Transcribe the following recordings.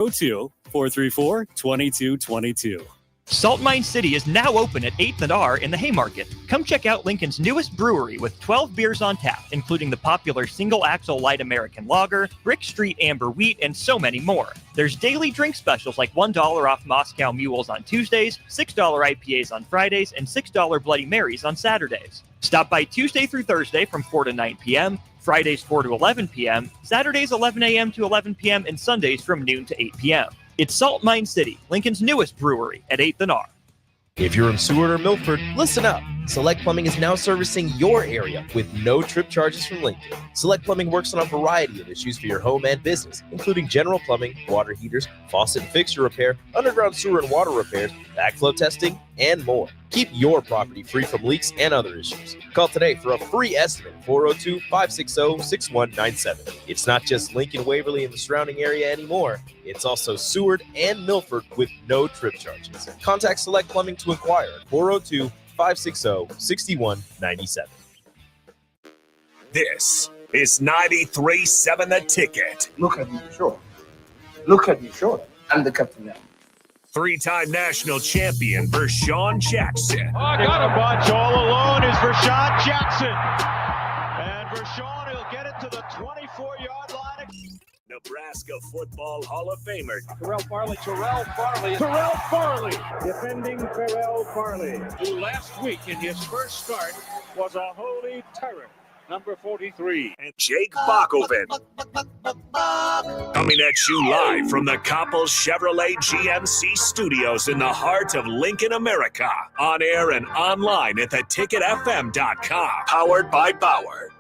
402-434-2222. Salt Mine City is now open at 8th and R in the Haymarket. Come check out Lincoln's newest brewery with 12 beers on tap, including the popular Single Axle Light American Lager, Brick Street Amber Wheat, and so many more. There's daily drink specials like $1 off Moscow Mules on Tuesdays, $6 IPAs on Fridays, and $6 Bloody Marys on Saturdays. Stop by Tuesday through Thursday from 4 to 9 p.m., Fridays 4 to 11 p.m., Saturdays 11 a.m. to 11 p.m., and Sundays from noon to 8 p.m. It's Salt Mine City, Lincoln's newest brewery at 8th and R. If you're in Seward or Milford, listen up. Select Plumbing is now servicing your area with no trip charges from Lincoln. Select Plumbing works on a variety of issues for your home and business, including general plumbing, water heaters, faucet and fixture repair, underground sewer and water repairs, backflow testing, and more. Keep your property free from leaks and other issues. Call today for a free estimate, 402-560-6197. It's not just Lincoln, Waverly, and the surrounding area anymore. It's also Seward and Milford with no trip charges. Contact Select Plumbing to inquire at 402-560-6197. This is 93.7 The Ticket. Look at me, sure. Look at me, sure. I'm the captain now. Three-time national champion Vershawn Jackson. Oh, I got a bunch all alone is Vershawn Jackson. And Vershawn will get it to the 24-yard line. Nebraska Football Hall of Famer Terrell Farley, defending Terrell Farley, who last week in his first start was a holy terror. Number 43. And Jake Bakoven. Coming at you live from the Coppels Chevrolet GMC studios in the heart of Lincoln, America. On air and online at theticketfm.com. Powered by Bauer.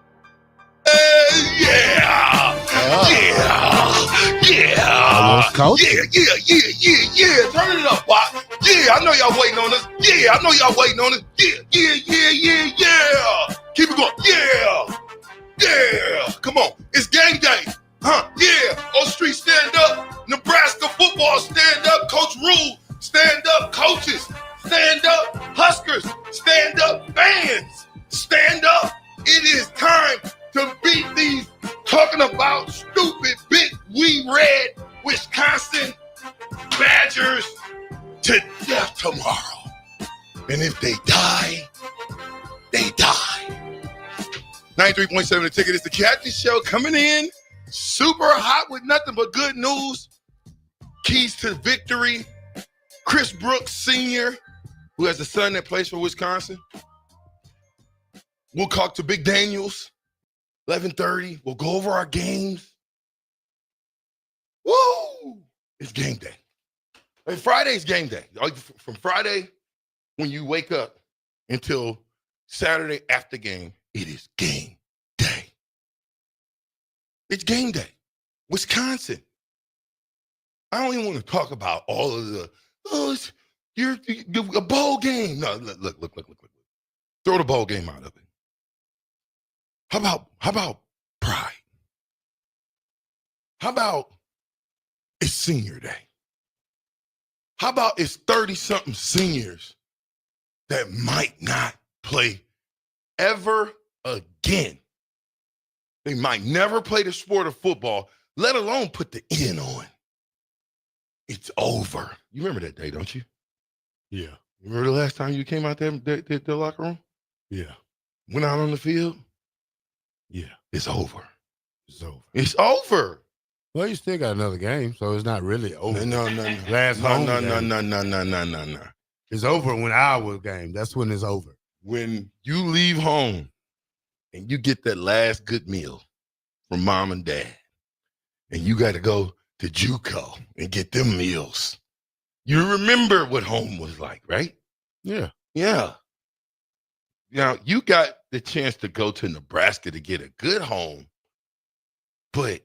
Yeah! Turn it up, Bob. Yeah, I know y'all waiting on us. Yeah, I know y'all waiting on us. Yeah. Keep it going. Yeah. Come on. It's game day. Yeah. O Street stand up. Nebraska football stand up. Coach Rule stand up. Coaches stand up. Huskers stand up. Fans stand up. It is time to beat these talking about stupid big we red Wisconsin Badgers to death tomorrow. And if they die, they die. 93.7 The Ticket is the Captain Show coming in super hot with nothing but good news. Keys to victory. Chris Brooks Sr., who has a son that plays for Wisconsin. We'll talk to Big Daniels. 11:30. We'll go over our games. Woo! It's game day. Hey, Friday's game day. From Friday, when you wake up, until Saturday after game, it is game day. It's game day. Wisconsin. I don't even want to talk about all of the, you're a bowl game. No, look. Throw the bowl game out of it. How about pride? How about it's senior day? How about it's 30-something seniors that might not play ever again? They might never play the sport of football, let alone put the N on. It's over. You remember that day, don't you? Yeah. You remember the last time you came out there, the locker room? Yeah. Went out on the field? Yeah. It's over. It's over. It's over. Well, you still got another game, so it's not really over. No. Last home game. No. It's over when our game. That's when it's over. When you leave home and you get that last good meal from mom and dad, and you got to go to JUCO and get them meals, you remember what home was like, right? Yeah. Now, you got the chance to go to Nebraska to get a good home, but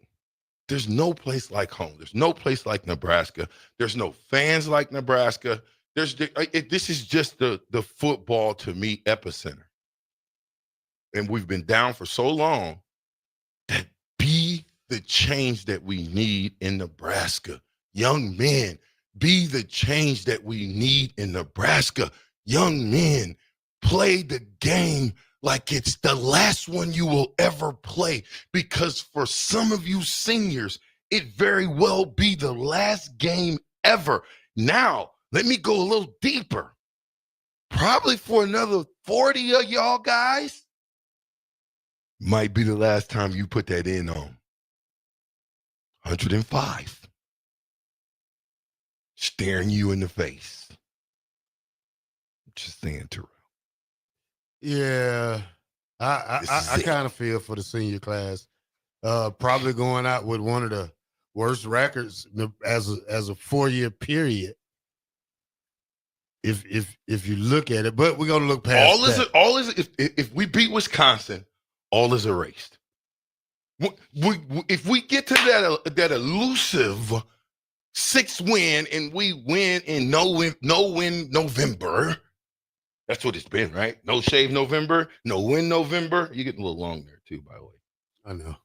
there's no place like home. There's no place like Nebraska. There's no fans like Nebraska. This is just the football, to me, epicenter. And we've been down for so long that be the change that we need in Nebraska. Young men, be the change that we need in Nebraska. Young men, play the game like it's the last one you will ever play, because for some of you seniors, it very well be the last game ever. Now, let me go a little deeper. Probably for another 40 of y'all guys, might be the last time you put that in on. 105. Staring you in the face. Just saying, Terrell. Yeah. I kind of feel for the senior class. Probably going out with one of the worst records as a 4-year period. If you look at it, but we're gonna look past if we beat Wisconsin, all is erased. If we get to that elusive 6 win and we win in no win November, that's what it's been, right? No shave November, no win November. You're getting a little long there too, by the way. I know.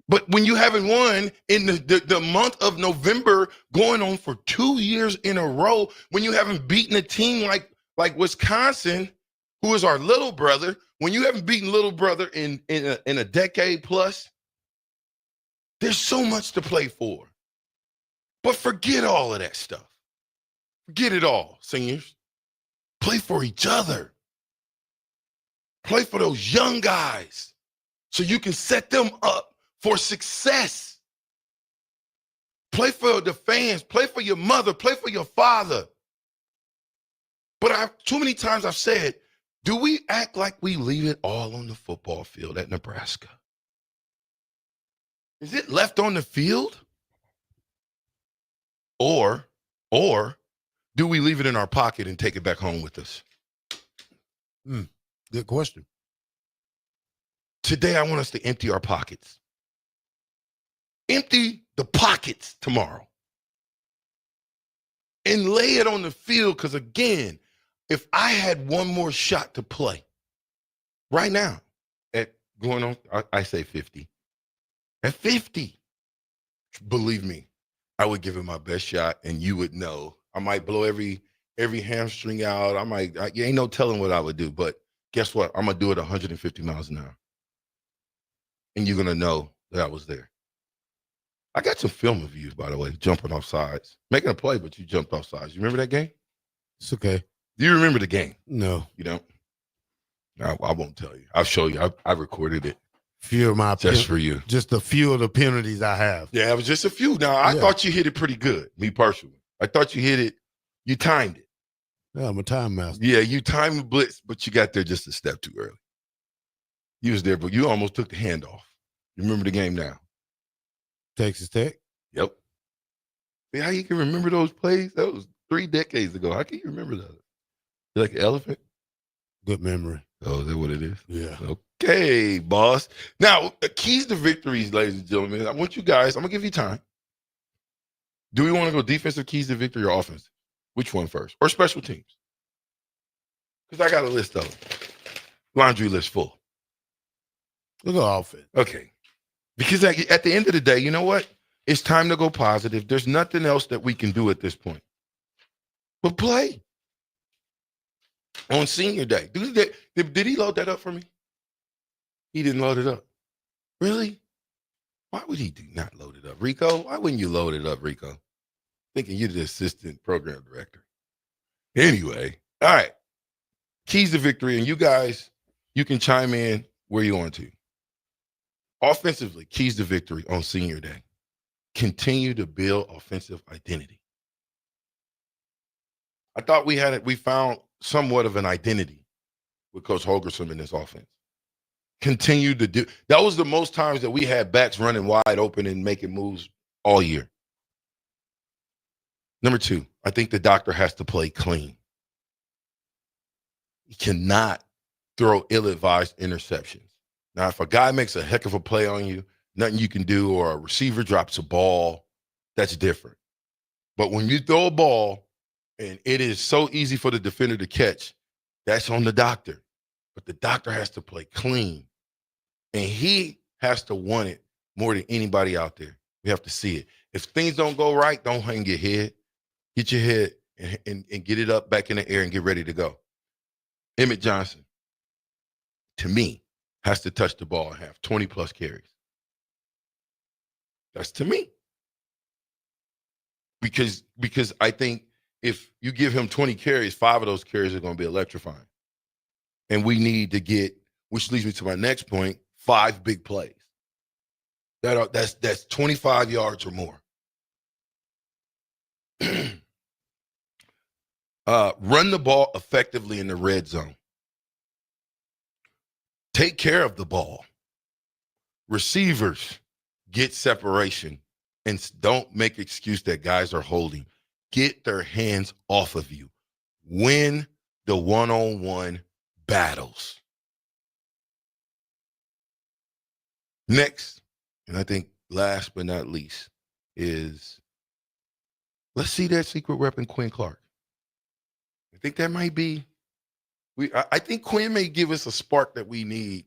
But when you haven't won in the month of November, going on for 2 years in a row, when you haven't beaten a team like Wisconsin, who is our little brother, when you haven't beaten little brother in a decade plus, there's so much to play for. But forget all of that stuff. Forget it all, seniors. Play for each other. Play for those young guys so you can set them up for success. Play for the fans. Play for your mother. Play for your father. But too many times I've said, do we act like we leave it all on the football field at Nebraska? Is it left on the field? Or do we leave it in our pocket and take it back home with us? Good question. Today, I want us to empty our pockets. Empty the pockets tomorrow. And lay it on the field, because again, if I had one more shot to play right now at going on, I say 50. At 50, believe me, I would give it my best shot, and you would know. I might blow every hamstring out. You ain't no telling what I would do, but guess what? I'm going to do it 150 miles an hour. And you're going to know that I was there. I got some film of you, by the way, jumping off sides. Making a play, but you jumped off sides. You remember that game? It's okay. Do you remember the game? No. You don't? No, I won't tell you. I'll show you. I recorded it. Few of my just for you. Just a few of the penalties I have. Yeah, it was just a few. Now, I thought you hit it pretty good, me personally. I thought you hit it. You timed it. Yeah, I'm a time master. Yeah, you timed the blitz, but you got there just a step too early. You was there, but you almost took the handoff. You remember the game now? Texas Tech? Yep. See how you can remember those plays? That was 3 decades ago. How can you remember that? You like an elephant? Good memory. Oh, is that what it is? Yeah. Okay, boss. Now, keys to victories, ladies and gentlemen. I want you guys, I'm going to give you time. Do we want to go defensive keys to victory or offensive? Which one first? Or special teams? Because I got a list of them. Laundry list full. We'll go offense. Okay. Because at the end of the day, you know what? It's time to go positive. There's nothing else that we can do at this point. But play. On senior day. Did he load that up for me? He didn't load it up. Really? Why would he not load it up? Rico, why wouldn't you load it up, Rico? Thinking you're the assistant program director. Anyway, all right. Keys to victory. And you guys, you can chime in where you want to. Offensively, keys to victory on senior day. Continue to build offensive identity. I thought we found somewhat of an identity with Coach Holgorsen in this offense. Continue to do. That was the most times that we had backs running wide open and making moves all year. Number 2, I think the doctor has to play clean. He cannot throw ill-advised interceptions. Now, if a guy makes a heck of a play on you, nothing you can do, or a receiver drops a ball, that's different. But when you throw a ball and it is so easy for the defender to catch, that's on the doctor. But the doctor has to play clean. And he has to want it more than anybody out there. We have to see it. If things don't go right, don't hang your head. Get your head and get it up back in the air and get ready to go. Emmett Johnson, to me, has to touch the ball and have 20-plus carries. That's to me. Because I think if you give him 20 carries, 5 of those carries are going to be electrifying. And we need to get, which leads me to my next point, 5 big plays. That's 25 yards or more. Run the ball effectively in the red zone. Take care of the ball. Receivers, get separation. And don't make excuse that guys are holding. Get their hands off of you. Win the one-on-one battles. Next, and I think last but not least, is let's see that secret weapon, Quinn Clark. I think that might be, I think Quinn may give us a spark that we need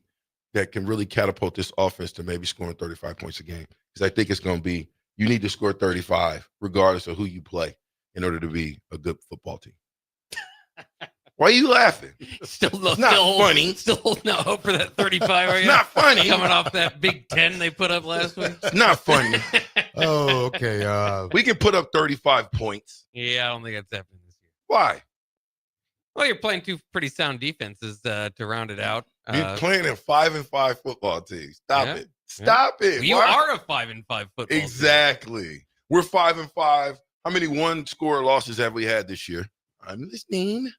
that can really catapult this offense to maybe scoring 35 points a game. Because I think it's going to be, you need to score 35 regardless of who you play in order to be a good football team. Why are you laughing? It's not funny. Still no hope for that 35. Are you? It's not funny. Coming off that Big 10 they put up last week. It's not funny. Oh, okay. We can put up 35 points. Yeah, I don't think that's happening this year. Why? Well, you're playing 2 pretty sound defenses to round it out. You're playing a 5-5 football team. Stop it. Well, you are a 5-5 football team. Exactly. We're 5-5. How many one-score losses have we had this year? I'm listening.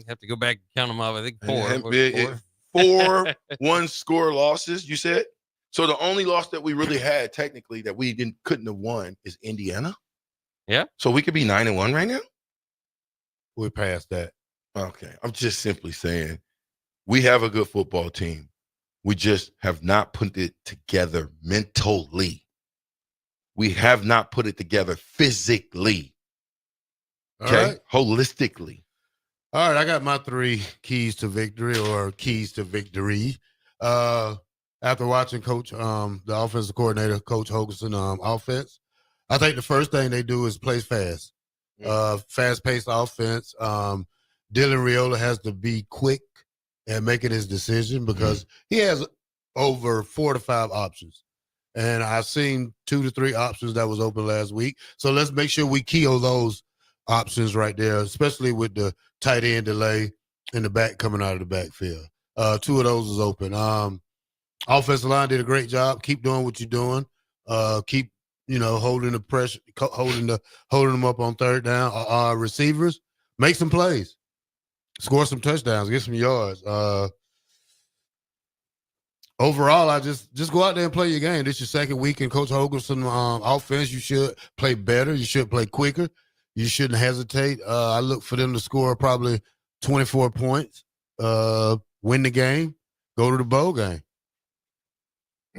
Have to go back and count them up. I think 4. 4 one-score losses, you said? So the only loss that we really had, technically, that we couldn't have won is Indiana? Yeah. So we could be 9-1 right now? We're past that. Okay. I'm just simply saying we have a good football team. We just have not put it together mentally. We have not put it together physically. Okay? All right. Holistically. All right, I got my 3 keys to victory or keys to victory. After watching Coach, the offensive coordinator, Coach Hoganson, offense, I think the first thing they do is play fast. Fast-paced offense. Dylan Raiola has to be quick and making his decision because he has over 4 to 5 options. And I've seen 2 to 3 options that was open last week. So let's make sure we keel those options right there, especially with the tight end delay in the back coming out of the backfield. 2 of those is open. Offensive line did a great job. Keep doing what you're doing. Keep, holding the pressure, holding them up on third down. Receivers, make some plays, score some touchdowns, get some yards. Overall, I just go out there and play your game. This is your second week in Coach Hoganson offense. You should play better. You should play quicker. You shouldn't hesitate. I look for them to score probably 24 points, win the game, go to the bowl game.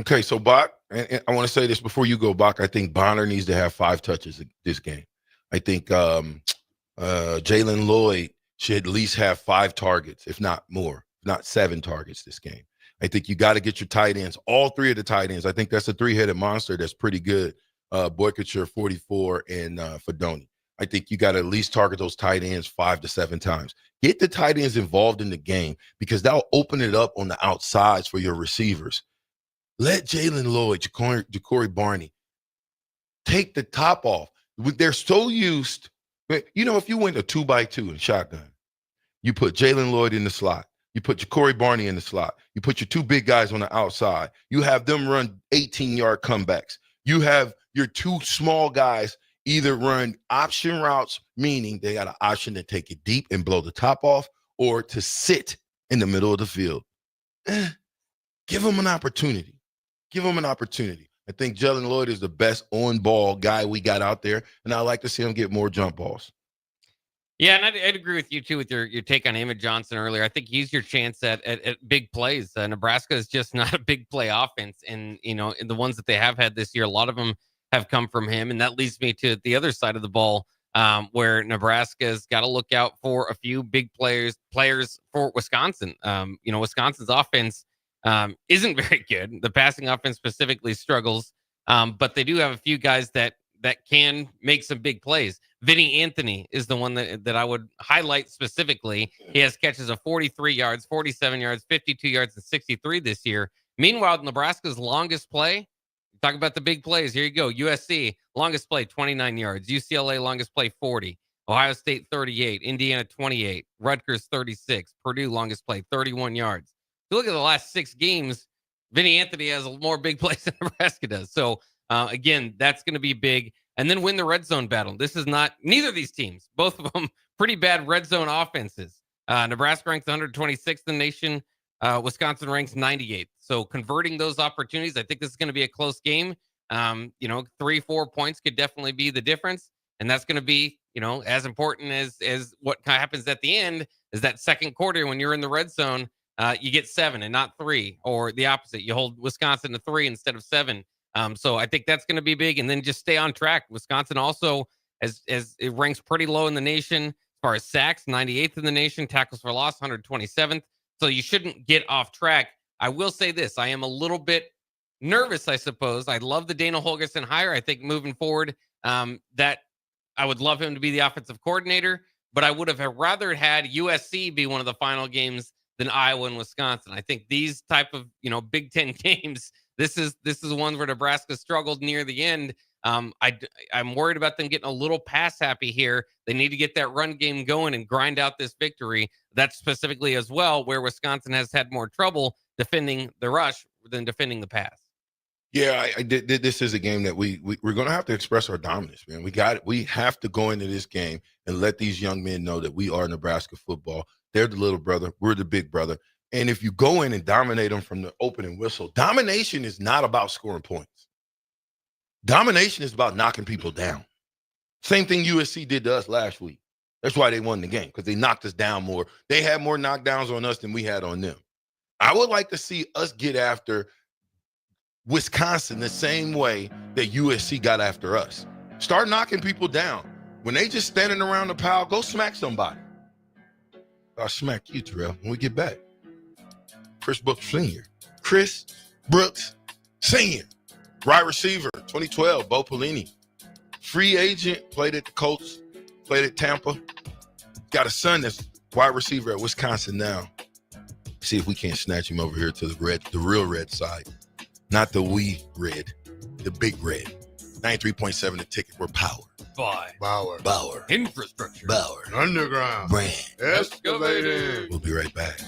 Okay, so Bach, and I want to say this before you go, Bach. I think Bonner needs to have 5 touches this game. I think Jalen Lloyd should at least have 5 targets, if not more, if not 7 targets this game. I think you got to get your tight ends, all 3 of the tight ends. I think that's a 3-headed monster that's pretty good. Boykacher, 44, and Fedoni. I think you got to at least target those tight ends 5 to 7 times. Get the tight ends involved in the game because that'll open it up on the outsides for your receivers. Let Jalen Lloyd, Ja'Cory Barney, take the top off. They're so used. If you went a 2x2 in shotgun, you put Jalen Lloyd in the slot. You put Ja'Cory Barney in the slot. You put your 2 big guys on the outside. You have them run 18-yard comebacks. You have your 2 small guys either run option routes, meaning they got an option to take it deep and blow the top off, or to sit in the middle of the field. Give them an opportunity. Give them an opportunity. I think Jalen Lloyd is the best on-ball guy we got out there, and I'd like to see him get more jump balls. Yeah, and I'd agree with you, too, with your take on Emmett Johnson earlier. I think he's your chance at big plays. Nebraska is just not a big play offense, and, in the ones that they have had this year, a lot of them have come from him, and that leads me to the other side of the ball, where Nebraska's got to look out for a few big players for Wisconsin. Wisconsin's offense isn't very good. The passing offense specifically struggles, but they do have a few guys that can make some big plays. Vinny Anthony is the one that I would highlight specifically. He has catches of 43 yards, 47 yards, 52 yards, and 63 this year. Meanwhile, Nebraska's longest play, Talk about the big plays. Here you go. USC, longest play, 29 yards. UCLA, longest play, 40. Ohio State, 38. Indiana, 28. Rutgers, 36. Purdue, longest play, 31 yards. If you look at the last 6 games, Vinny Anthony has more big plays than Nebraska does. So, again, that's going to be big. And then win the red zone battle. This is not neither of these teams. Both of them pretty bad red zone offenses. Nebraska ranks 126th in the nation. Wisconsin ranks 98th. So converting those opportunities, I think this is going to be a close game. 3-4 points could definitely be the difference. And that's going to be, as important as what kind of happens at the end is that second quarter when you're in the red zone, you get 7 and not 3, or the opposite. You hold Wisconsin to 3 instead of 7. So I think that's going to be big. And then just stay on track. Wisconsin also, as it ranks pretty low in the nation, as far as sacks, 98th in the nation, tackles for loss, 127th. So you shouldn't get off track. I will say this. I am a little bit nervous, I suppose. I love the Dana Holgorsen hire. I think moving forward, that I would love him to be the offensive coordinator, but I would have rather had USC be one of the final games than Iowa and Wisconsin. I think these type of, Big Ten games, this is one where Nebraska struggled near the end. I'm worried about them getting a little pass happy here. They need to get that run game going and grind out this victory. That's specifically as well where Wisconsin has had more trouble defending the rush than defending the pass. Yeah, this is a game that we're going to have to express our dominance, man. We have to go into this game and let these young men know that we are Nebraska football. They're the little brother. We're the big brother. And if you go in and dominate them from the opening whistle, domination is not about scoring points. Domination is about knocking people down. Same thing USC did to us last week. That's why they won the game, because they knocked us down more. They had more knockdowns on us than we had on them. I would like to see us get after Wisconsin the same way that USC got after us. Start knocking people down. When they just standing around the pile, go smack somebody. I'll smack you, Terrell, when we get back. Chris Brooks Sr. Chris Brooks Sr. Wide receiver, 2012, Bo Pelini. Free agent, played at the Colts, played at Tampa. Got a son that's wide receiver at Wisconsin now. See if we can't snatch him over here to the real red side. Not the wee red, the big red. 93.7 the ticket. We're powered. Bauer. Infrastructure. Bauer. Underground. Brand. Excavating. We'll be right back.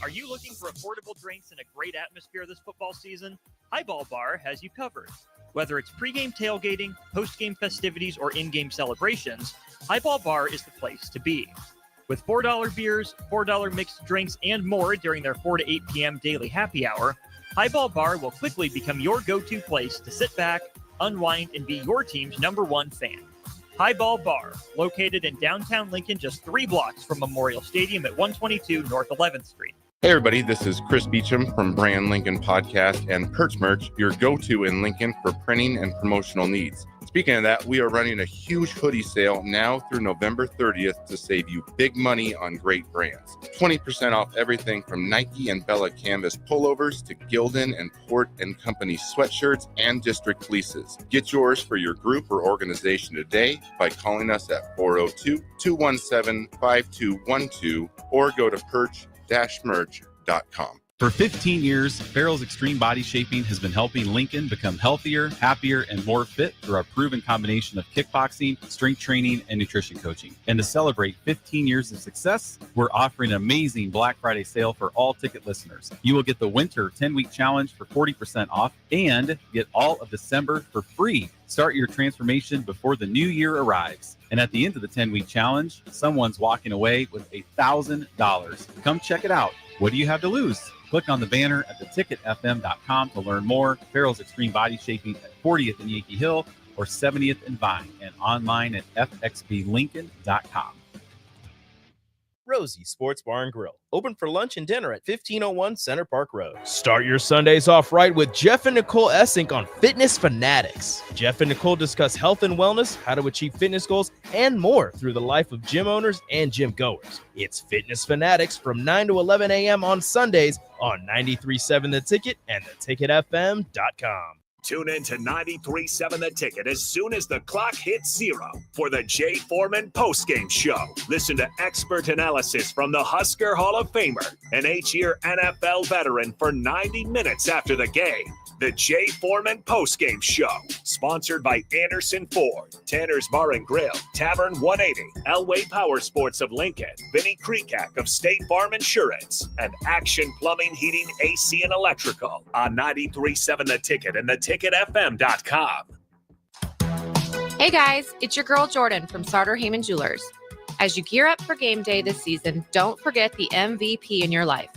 Are you looking for affordable drinks and a great atmosphere this football season? Highball Bar has you covered. Whether it's pregame tailgating, postgame festivities, or in-game celebrations, Highball Bar is the place to be. With $4 beers, $4 mixed drinks, and more during their 4 to 8 p.m. daily happy hour, Highball Bar will quickly become your go-to place to sit back, unwind, and be your team's #1 fan. Highball Bar, located in downtown Lincoln, just 3 blocks from Memorial Stadium at 122 North 11th Street. Hey everybody, this is Chris Beecham from Brand Lincoln Podcast and Perch Merch, your go-to in Lincoln for printing and promotional needs. Speaking of that, we are running a huge hoodie sale now through November 30th to save you big money on great brands. 20% off everything from Nike and Bella Canvas pullovers to Gildan and Port & Company sweatshirts and district fleeces. Get yours for your group or organization today by calling us at 402-217-5212 or go to perch-merch.com. For 15 years, Farrell's Extreme Body Shaping has been helping Lincoln become healthier, happier, and more fit through our proven combination of kickboxing, strength training, and nutrition coaching. And to celebrate 15 years of success, we're offering an amazing Black Friday sale for all ticket listeners. You will get the Winter 10-week challenge for 40% off and get all of December for free. Start your transformation before the new year arrives. And at the end of the 10-week challenge, someone's walking away with $1,000. Come check it out. What do you have to lose? Click on the banner at theticketfm.com to learn more. Farrell's Extreme Body Shaping at 40th and Yankee Hill or 70th and Vine, and online at fxblincoln.com. Rosie Sports Bar and Grill, open for lunch and dinner at 1501 Center Park Road. Start your Sundays off right with Jeff and Nicole Essink on Fitness Fanatics. Jeff and Nicole discuss health and wellness, how to achieve fitness goals, and more through the life of gym owners and gym goers. It's Fitness Fanatics from 9 to 11 a.m. on Sundays on 93.7 The Ticket and theticketfm.com. Tune in to 93.7 The Ticket as soon as the clock hits 0 for the Jay Foreman postgame show. Listen to expert analysis from the Husker Hall of Famer, an 8-year NFL veteran, for 90 minutes after the game. The Jay Foreman postgame show, sponsored by Anderson Ford, Tanner's Bar and Grill, Tavern 180, Elway Power Sports of Lincoln, Vinnie Kreekak of State Farm Insurance, and Action Plumbing, Heating, AC, and Electrical on 93.7 The Ticket and theticketfm.com. Hey guys, it's your girl Jordan from Sartor Heyman Jewelers. As you gear up for game day this season, don't forget the MVP in your life.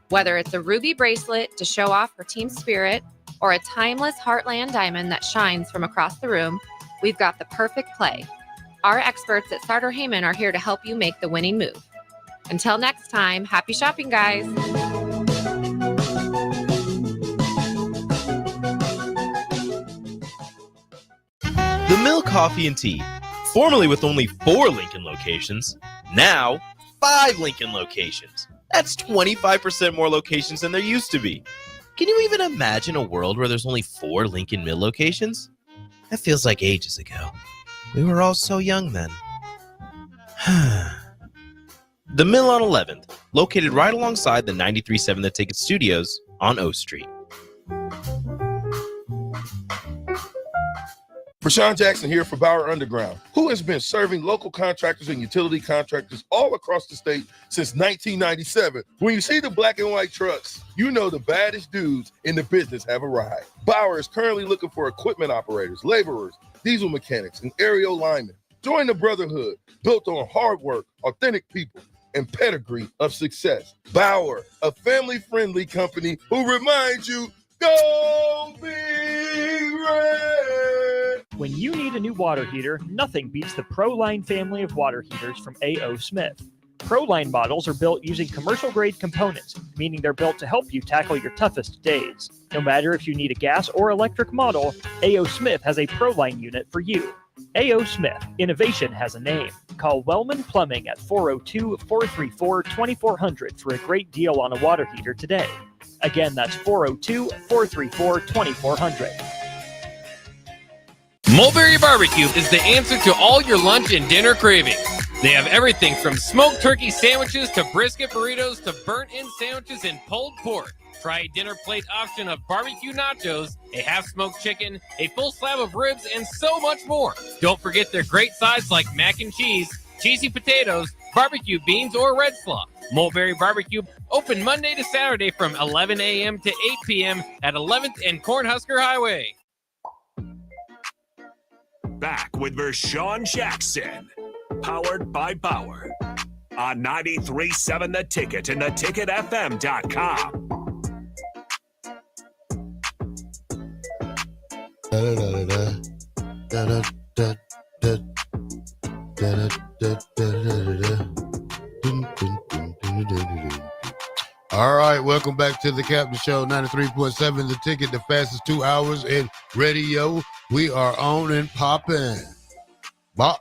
Whether it's a ruby bracelet to show off her team spirit or a timeless Heartland diamond that shines from across the room, we've got the perfect play. Our experts at Sartor Heyman are here to help you make the winning move. Until next time, happy shopping, guys. The Mill Coffee and Tea, formerly with only 4 Lincoln locations, now 5 Lincoln locations. That's 25% more locations than there used to be. Can you even imagine a world where there's only 4 Lincoln Mill locations? That feels like ages ago. We were all so young then. The Mill on 11th, located right alongside the 93.7 The Ticket Studios on O Street. Rashawn Jackson here for Bauer Underground, who has been serving local contractors and utility contractors all across the state since 1997. When you see the black and white trucks, you know the baddest dudes in the business have arrived. Bauer is currently looking for equipment operators, laborers, diesel mechanics, and aerial linemen. Join the brotherhood built on hard work, authentic people, and pedigree of success. Bauer, a family-friendly company who reminds you, go Big Red! When you need a new water heater, nothing beats the ProLine family of water heaters from A.O. Smith. ProLine models are built using commercial-grade components, meaning they're built to help you tackle your toughest days. No matter if you need a gas or electric model, A.O. Smith has a ProLine unit for you. A.O. Smith, innovation has a name. Call Wellman Plumbing at 402-434-2400 for a great deal on a water heater today. Again, that's 402-434-2400. Mulberry Barbecue is the answer to all your lunch and dinner cravings. They have everything from smoked turkey sandwiches to brisket burritos to burnt-in sandwiches and pulled pork. Try a dinner plate option of barbecue nachos, a half-smoked chicken, a full slab of ribs, and so much more. Don't forget their great sides like mac and cheese, cheesy potatoes, barbecue beans, or red slaw. Mulberry Barbecue, open Monday to Saturday from 11 a.m. to 8 p.m. at 11th and Cornhusker Highway. Back with Vershawn Jackson, powered by Bauer, on 93.7 The Ticket and theticketfm.com. All right, welcome back to the Captain Show, 93.7 The Ticket, the fastest 2 hours in radio. We are on and popping. Bob.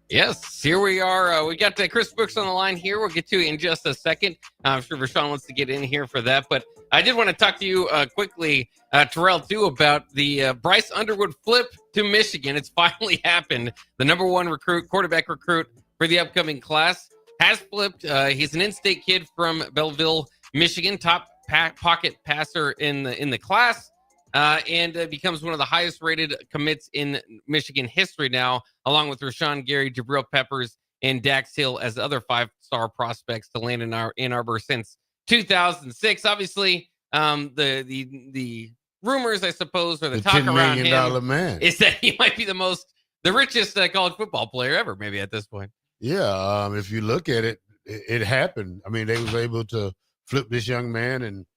Yes, here we are. We got Chris Brooks on the line here. We'll get to in just a second. I'm sure Vershawn wants to get in here for that. But I did want to talk to you quickly, Terrell, too, about the Bryce Underwood flip to Michigan. It's finally happened. The number 1 quarterback recruit for the upcoming class has flipped. He's an in-state kid from Belleville, Michigan, top pocket passer in the class. And becomes one of the highest-rated commits in Michigan history now, along with Rashawn Gary, Jabril Peppers, and Dax Hill as other 5-star prospects to land in Ann Arbor since 2006. Obviously, the rumors, I suppose, or the talk around him man is that he might be the richest college football player ever, maybe at this point. Yeah, if you look at it, it happened. I mean, they was able to flip this young man and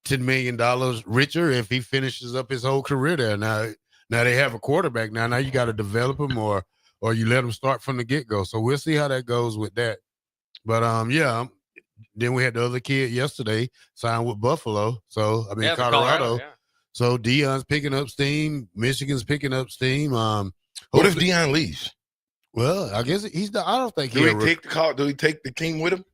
$10 million richer if he finishes up his whole career there. Now they have a quarterback. Now you got to develop him or you let him start from the get-go. So we'll see how that goes with that. But, then we had the other kid yesterday signed with Buffalo. So, Colorado. So Deion's picking up steam. Michigan's picking up steam. What if Deion leaves? Well, I guess I don't think Do he take the king with him?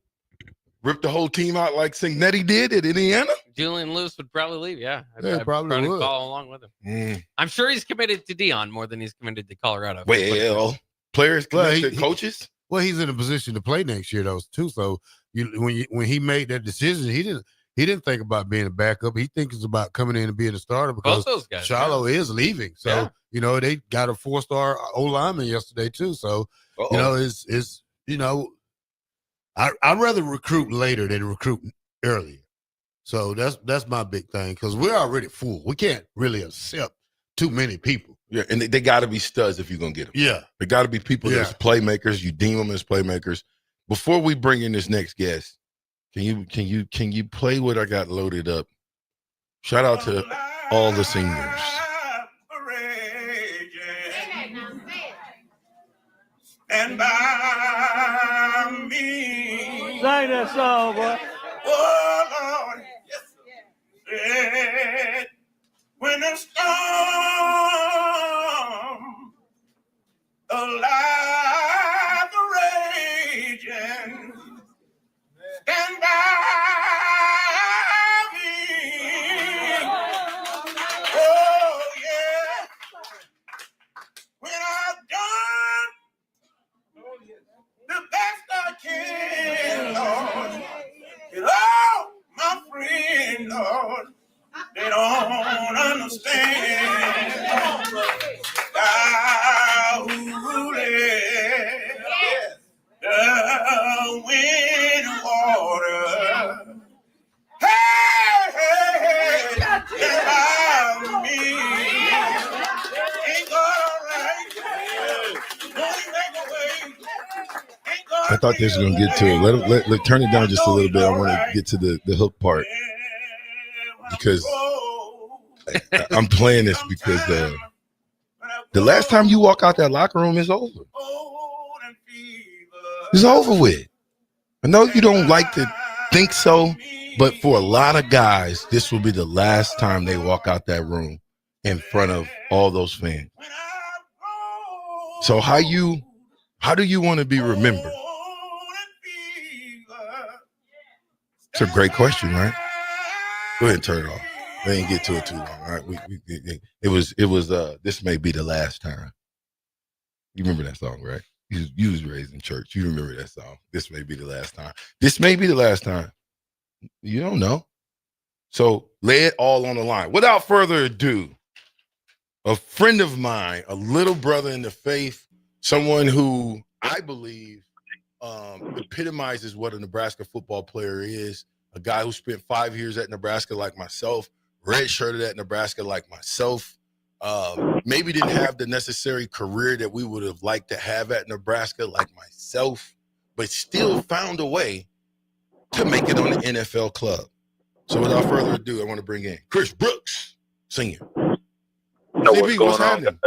Rip the whole team out like Signetti did at Indiana? Julian Lewis would probably leave, yeah. Yeah, I'd probably would. follow along with him. I'm sure he's committed to Deion more than he's committed to Colorado. Well, players committed to coaches? Well, he's in a position to play next year, though, too. So when he made that decision, he didn't think about being a backup. He thinks about coming in and being a starter because Both those guys, Shiloh is leaving. So, they got a 4-star O-lineman yesterday, too. So, I'd rather recruit later than recruit earlier. So that's my big thing because we're already full. We can't really accept too many people. Yeah, and they got to be studs if you're going to get them. Yeah. They got to be people that's playmakers. You deem them as playmakers. Before we bring in this next guest, can you play what I got loaded up? Shout out to all the seniors. And by me. Sing that song, boy. Oh, Lord. Yes. When the storm alive raging, stand by me. Oh, yeah. When I've done the best I can, Lord. Oh, my friend, Lord, they don't understand. Thou who led the wind and water. Hey, about me. Ain't God right? Won't he make a way? I thought this was going to get to it. Let turn it down just a little bit. I want to get to the hook part because I'm playing this because the last time you walk out that locker room is over. It's over with. I know you don't like to think so, but for a lot of guys, this will be the last time they walk out that room in front of all those fans. So how do you want to be remembered? It's a great question, right? Go ahead and turn it off. We didn't get to it too long, all right? It was this may be the last time. You remember that song, right? You was raised in church. You remember that song. This may be the last time. This may be the last time. You don't know. So lay it all on the line. Without further ado, a friend of mine, a little brother in the faith, someone who I believe epitomizes what a Nebraska football player is, a guy who spent 5 years at Nebraska like myself, redshirted at Nebraska like myself, maybe didn't have the necessary career that we would have liked to have at Nebraska like myself, but still found a way to make it on the NFL club. So without further ado, I want to bring in Chris Brooks, senior. CB, what's happening?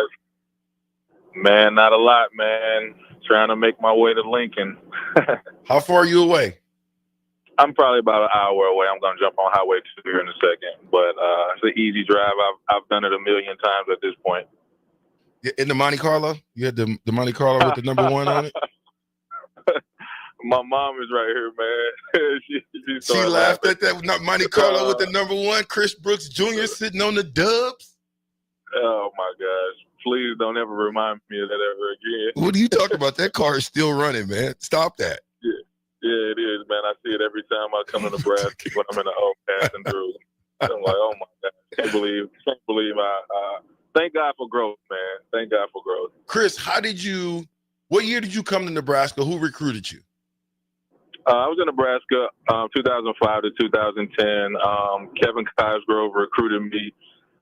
Man, not a lot, man. Trying to make my way to Lincoln. How far are you away? I'm probably about an hour away. I'm going to jump on Highway 2 here in a second. But it's an easy drive. I've done it a million times at this point. In the Monte Carlo? You had the Monte Carlo with the number 1 on it? My mom is right here, man. she laughed at that Monte Carlo with the number 1. Chris Brooks Jr. sitting on the dubs. Oh, my gosh. Please don't ever remind me of that ever again. What are you talking about? That car is still running, man. Stop that. Yeah, it is, man. I see it every time I come to Nebraska when I'm in the home passing through. I'm like, oh my God, can't believe I thank God for growth, man. Thank God for growth. Chris, what year did you come to Nebraska? Who recruited you? I was in Nebraska 2005 to 2010. Kevin Cosgrove recruited me,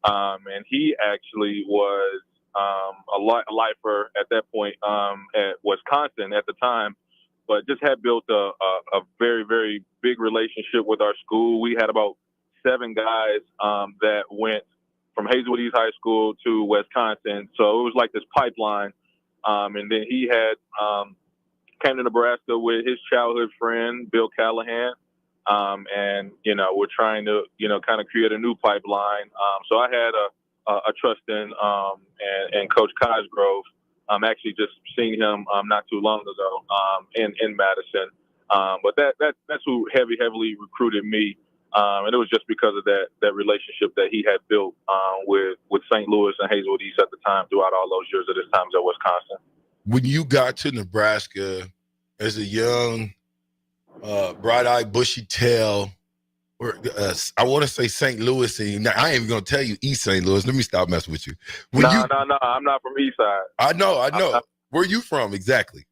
and he actually was a lifer at that point at Wisconsin at the time, but just had built a very, very big relationship with our school. We had about 7 guys that went from Hazelwood East High School to Wisconsin. So it was like this pipeline. And then he had came to Nebraska with his childhood friend, Bill Callahan. And, we're trying to, kind of create a new pipeline. So I had a trust in and Coach Cosgrove. I'm actually just seeing him not too long ago in Madison. But that's who heavily recruited me. And it was just because of that relationship that he had built with St. Louis and Hazelwood East at the time throughout all those years of his times at Wisconsin. When you got to Nebraska as a young, bright-eyed, bushy-tail, or I want to say St. Louis, and I ain't even going to tell you East St. Louis. Let me stop messing with you. No, I'm not from East Side. I know. Where are you from exactly?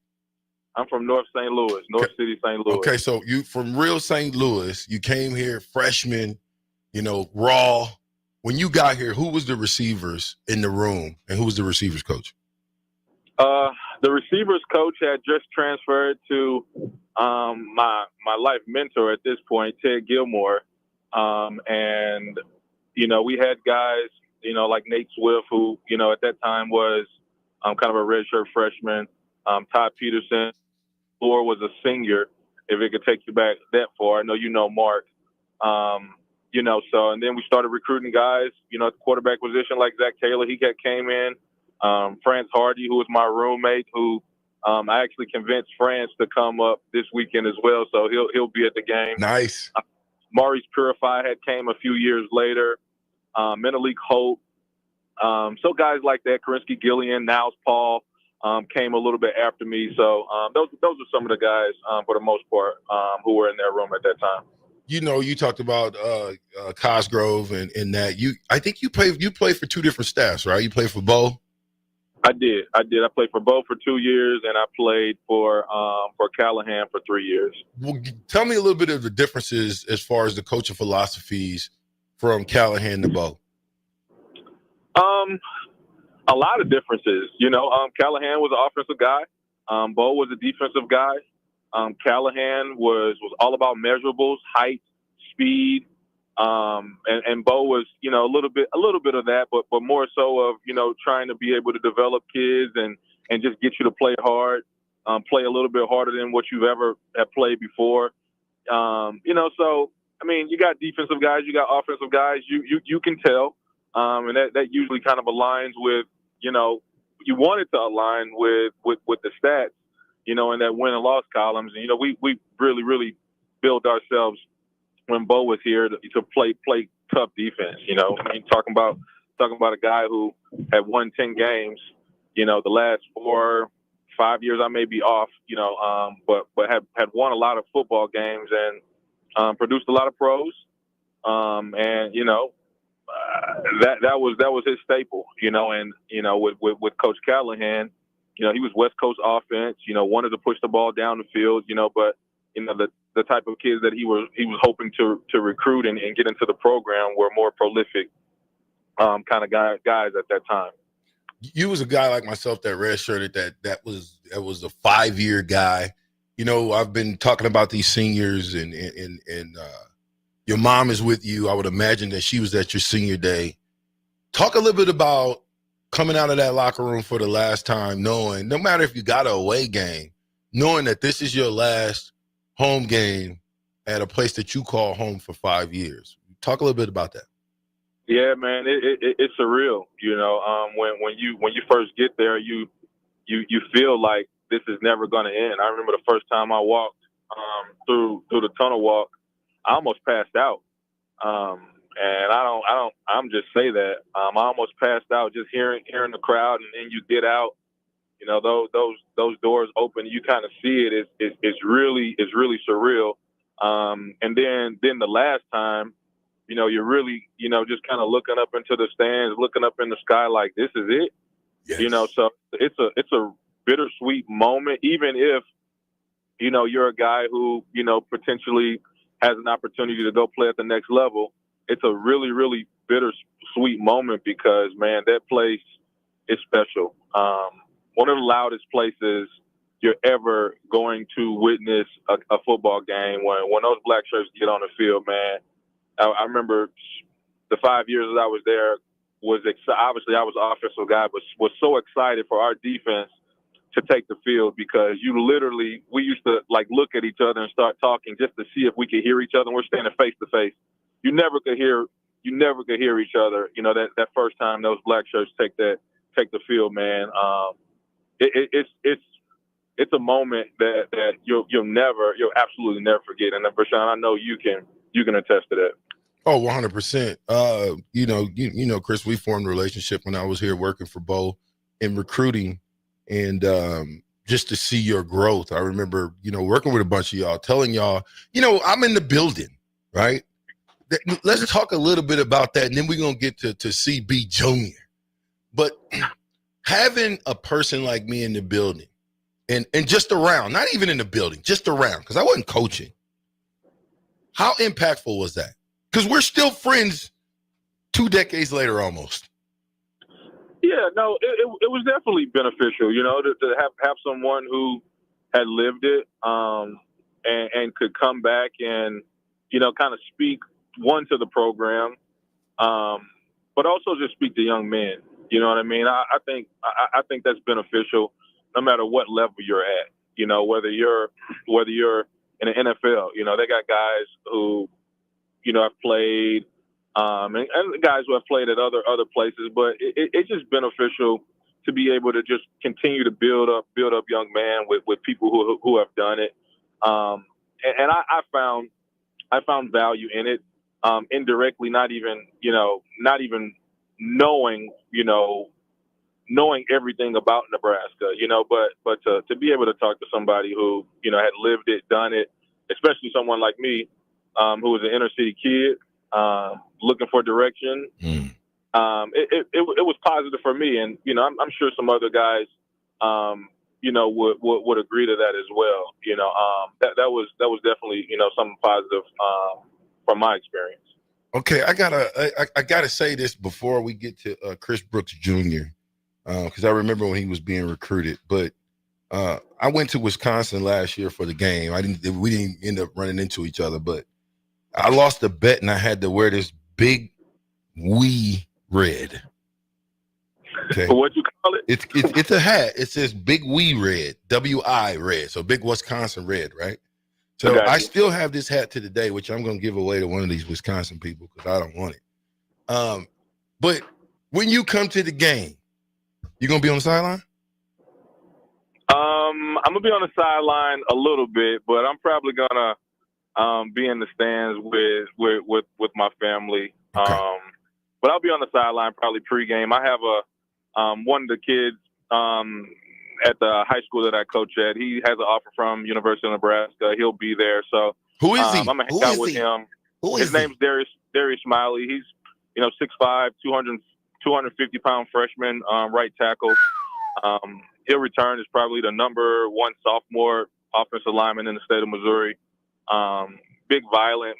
I'm from North St. Louis, North City, St. Louis. Okay, so you from real St. Louis. You came here freshman, raw. When you got here, who was the receivers in the room, and who was the receivers coach? The receivers coach had just transferred to my life mentor at this point, Ted Gilmore. And, we had guys, like Nate Swift, who, at that time was kind of a redshirt freshman. Todd Peterson, Thor was a senior, if it could take you back that far. I know Mark. And then we started recruiting guys, at the quarterback position like Zach Taylor. He came in. France Hardy, who was my roommate, who I actually convinced France to come up this weekend as well, so he'll be at the game. Nice. Maurice Purify came a few years later. Menelik Hope. So guys like that, Karinsky Gillian, Niles Paul, came a little bit after me. So those are some of the guys, for the most part, who were in that room at that time. You talked about Cosgrove and that. I think you played for two different staffs, right? You played for Bo. I did. I played for Bo for 2 years, and I played for Callahan for 3 years. Well, tell me a little bit of the differences as far as the coaching philosophies from Callahan to Bo. A lot of differences. Callahan was an offensive guy. Bo was a defensive guy. Callahan was all about measurables, height, speed. And Bo was, a little bit of that, but more so of, trying to be able to develop kids and just get you to play hard, play a little bit harder than what you've ever have played before. So, you got defensive guys, you got offensive guys, you can tell. And that usually kind of aligns with, you want it to align with the stats, in that win and loss columns. And, we really, really build ourselves when Bo was here to play tough defense. Talking about a guy who had won 10 games, the last 4 or 5 years I may be off, but had won a lot of football games and produced a lot of pros. That was his staple, and with Coach Callahan, he was West Coast offense, wanted to push the ball down the field, but the type of kids that he was hoping to recruit and get into the program were more prolific kind of guys at that time. You was a guy like myself that redshirted that was a 5-year guy. I've been talking about these seniors and your mom is with you. I would imagine that she was at your senior day. Talk a little bit about coming out of that locker room for the last time, knowing no matter if you got an away game, knowing that this is your last home game at a place that you call home for 5 years. Talk a little bit about that. Yeah, man, it's surreal. When you first get there, you feel like this is never going to end. I remember the first time I walked through the tunnel walk, I almost passed out. And I'm just say that. I almost passed out just hearing the crowd, and then you get out. Those doors open. You kind of see it. It's really surreal. And then the last time, you're really, just kind of looking up into the stands, looking up in the sky like this is it. Yes. So it's a bittersweet moment, even if, you're a guy who, potentially has an opportunity to go play at the next level. It's a really, really bittersweet moment because, man, that place is special. One of the loudest places you're ever going to witness a football game. When those black shirts get on the field, man, I remember the 5 years that I was there obviously I was an offensive guy, but was so excited for our defense to take the field because we used to look at each other and start talking just to see if we could hear each other. And we're standing face to face. You never could hear each other. That first time those black shirts take the field, man. It's it's a moment that you'll absolutely never forget. And Rashawn, I know you can attest to that. Oh, 100%. You know, Chris, we formed a relationship when I was here working for Bo in recruiting, and just to see your growth. I remember, you know, working with a bunch of y'all, telling y'all, you know, I'm in the building, right? Let's talk a little bit about that, and then we're gonna get to CB Jr. But having a person like me in the building, and just around, not even in the building, just around, because I wasn't coaching. How impactful was that? Because we're still friends 2 decades later almost. Yeah, no, it was definitely beneficial, you know, to have someone who had lived it and could come back and, you know, kind of speak, one, to the program, but also just speak to young men. You know what I mean? I think that's beneficial no matter what level you're at. You know, whether you're in the NFL, you know, they got guys who, you know, have played, and guys who have played at other places, but it's just beneficial to be able to just continue to build up young man with people who have done it. And I found value in it, indirectly, not even knowing everything about Nebraska, you know, but to be able to talk to somebody who, you know, had lived it, done it, especially someone like me, who was an inner city kid, looking for direction. It was positive for me. And, you know, I'm sure some other guys, you know, would agree to that as well. You know, that was definitely, you know, something positive, from my experience. Okay. I gotta say this before we get to Chris Brooks Jr. Because I remember when he was being recruited, but I went to Wisconsin last year for the game. We didn't end up running into each other, but I lost a bet and I had to wear this big wee red. Okay. What you call it? It's a hat. It says Big Wee Red, WI red. So big Wisconsin red, right? So Okay. I still have this hat to today, which I'm going to give away to one of these Wisconsin people because I don't want it. But when you come to the game, you going to be on the sideline? I'm going to be on the sideline a little bit, but I'm probably going to be in the stands with my family. Okay. But I'll be on the sideline probably pregame. I have one of the kids at the high school that I coach at. He has an offer from University of Nebraska. He'll be there. So who is he? I'm gonna hang out with him. His name's Darius Smiley. He's 6'5", 250-pound freshman, right tackle. He'll return as probably the number 1 sophomore offensive lineman in the state of Missouri. Big violent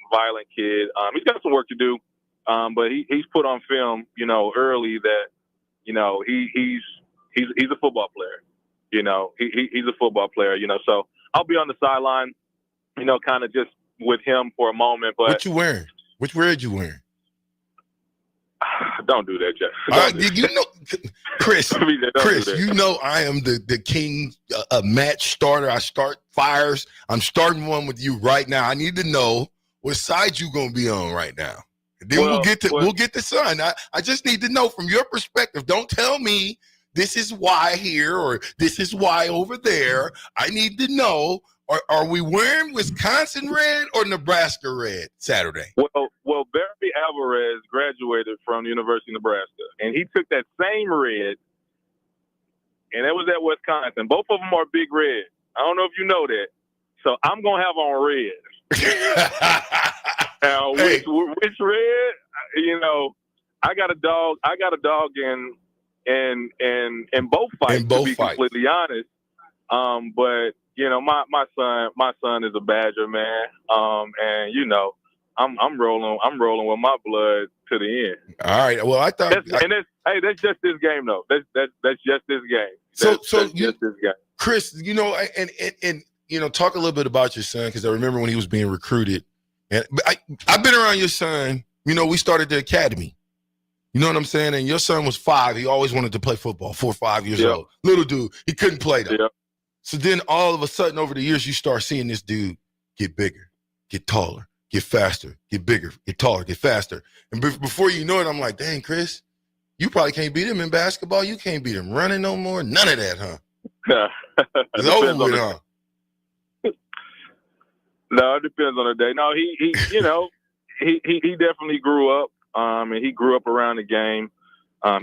kid. He's got some work to do, but he's put on film, you know, early that, you know, he's a football player. You know, he's a football player. You know, so I'll be on the sideline, you know, kind of just with him for a moment. But what you wearing? Which red you wearing? Don't do that, Jeff. You know, Chris, you know I am the king, a match starter. I start fires. I'm starting one with you right now. I need to know what side you gonna be on right now. Then we'll get to Sun. I just need to know from your perspective. Don't tell me this is why here or this is why over there. I need to know. Are we wearing Wisconsin red or Nebraska red Saturday? Well, Barry Alvarez graduated from the University of Nebraska, and he took that same red, and it was at Wisconsin. Both of them are big red. I don't know if you know that. So I'm gonna have on red. Now, which red? You know, I got a dog in both fights. To be completely honest, but you know, my son is a Badger, man. And you know, I'm rolling with my blood to the end. All right. Well, I thought that's just this game, though. That's just this game. That's just this game. Chris, you know, and you know, talk a little bit about your son, because I remember when he was being recruited, and I've been around your son. You know, we started the academy. You know what I'm saying? And your son was 5. He always wanted to play football, 4 or 5 years old. Little dude, he couldn't play though. Yep. So then all of a sudden over the years, you start seeing this dude get bigger, get taller, get faster, get bigger, get taller, get faster. And before you know it, I'm like, dang, Chris, you probably can't beat him in basketball. You can't beat him running no more. None of that, huh? It's over with, huh? No, it depends on the day. No, he you know, he definitely grew up. And he grew up around the game.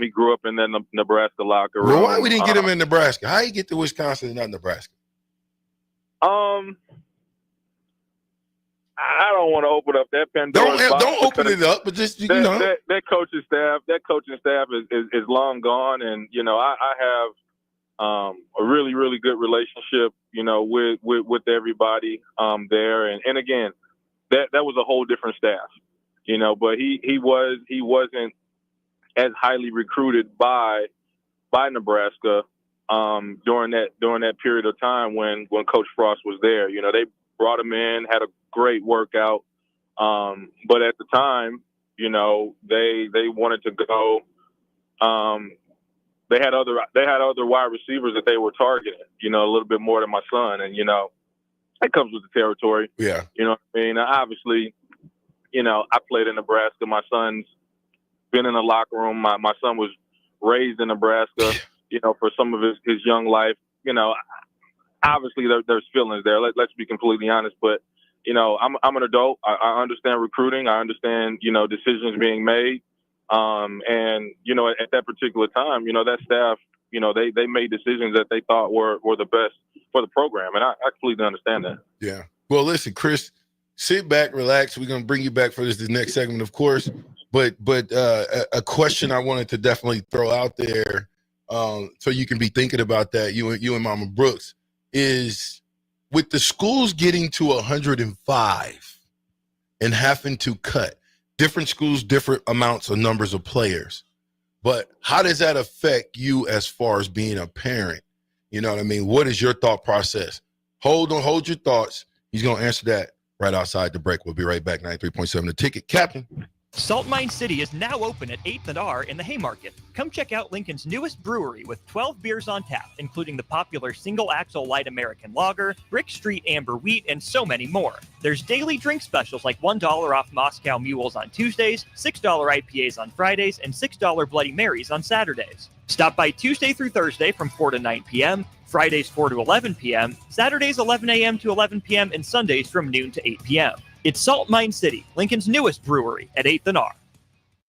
He grew up in that Nebraska locker room. Well, why we didn't get him in Nebraska? How he get to Wisconsin and not Nebraska? I don't want to open up that Pandora's box. Don't open it up, but just that coaching staff is long gone, and you know I have a really really good relationship, you know, with everybody there, and again that was a whole different staff, you know, but he wasn't as highly recruited by Nebraska during that period of time when Coach Frost was there. You know, they brought him in, had a great workout, but at the time, you know, they wanted to go. They had other wide receivers that they were targeting, you know, a little bit more than my son, and you know, that comes with the territory. Yeah, you know what I mean. Obviously, you know, I played in Nebraska. My son's been in the locker room. My son was raised in Nebraska, you know, for some of his young life. You know, obviously there's feelings there. Let's be completely honest, but. You know, I'm an adult. I understand recruiting. I understand, you know, decisions being made. And, you know, at that particular time, you know, that staff, you know, they made decisions that they thought were the best for the program. And I completely understand that. Yeah. Well, listen, Chris, sit back, relax. We're going to bring you back for this next segment, of course. But a question I wanted to definitely throw out there so you can be thinking about that, you and Mama Brooks, is – with the schools getting to 105 and having to cut, different schools, different amounts of numbers of players. But how does that affect you as far as being a parent? You know what I mean? What is your thought process? Hold your thoughts. He's going to answer that right outside the break. We'll be right back. 93.7 The Ticket. Captain. Salt Mine City is now open at 8th and R in the Haymarket. Come check out Lincoln's newest brewery with 12 beers on tap, including the popular Single Axle Light American Lager, Brick Street Amber Wheat, and so many more. There's daily drink specials like $1 off Moscow Mules on Tuesdays, $6 IPAs on Fridays, and $6 Bloody Marys on Saturdays. Stop by Tuesday through Thursday from 4 to 9 p.m., Fridays 4 to 11 p.m., Saturdays 11 a.m. to 11 p.m., and Sundays from noon to 8 p.m. It's Salt Mine City, Lincoln's newest brewery at 8th and R.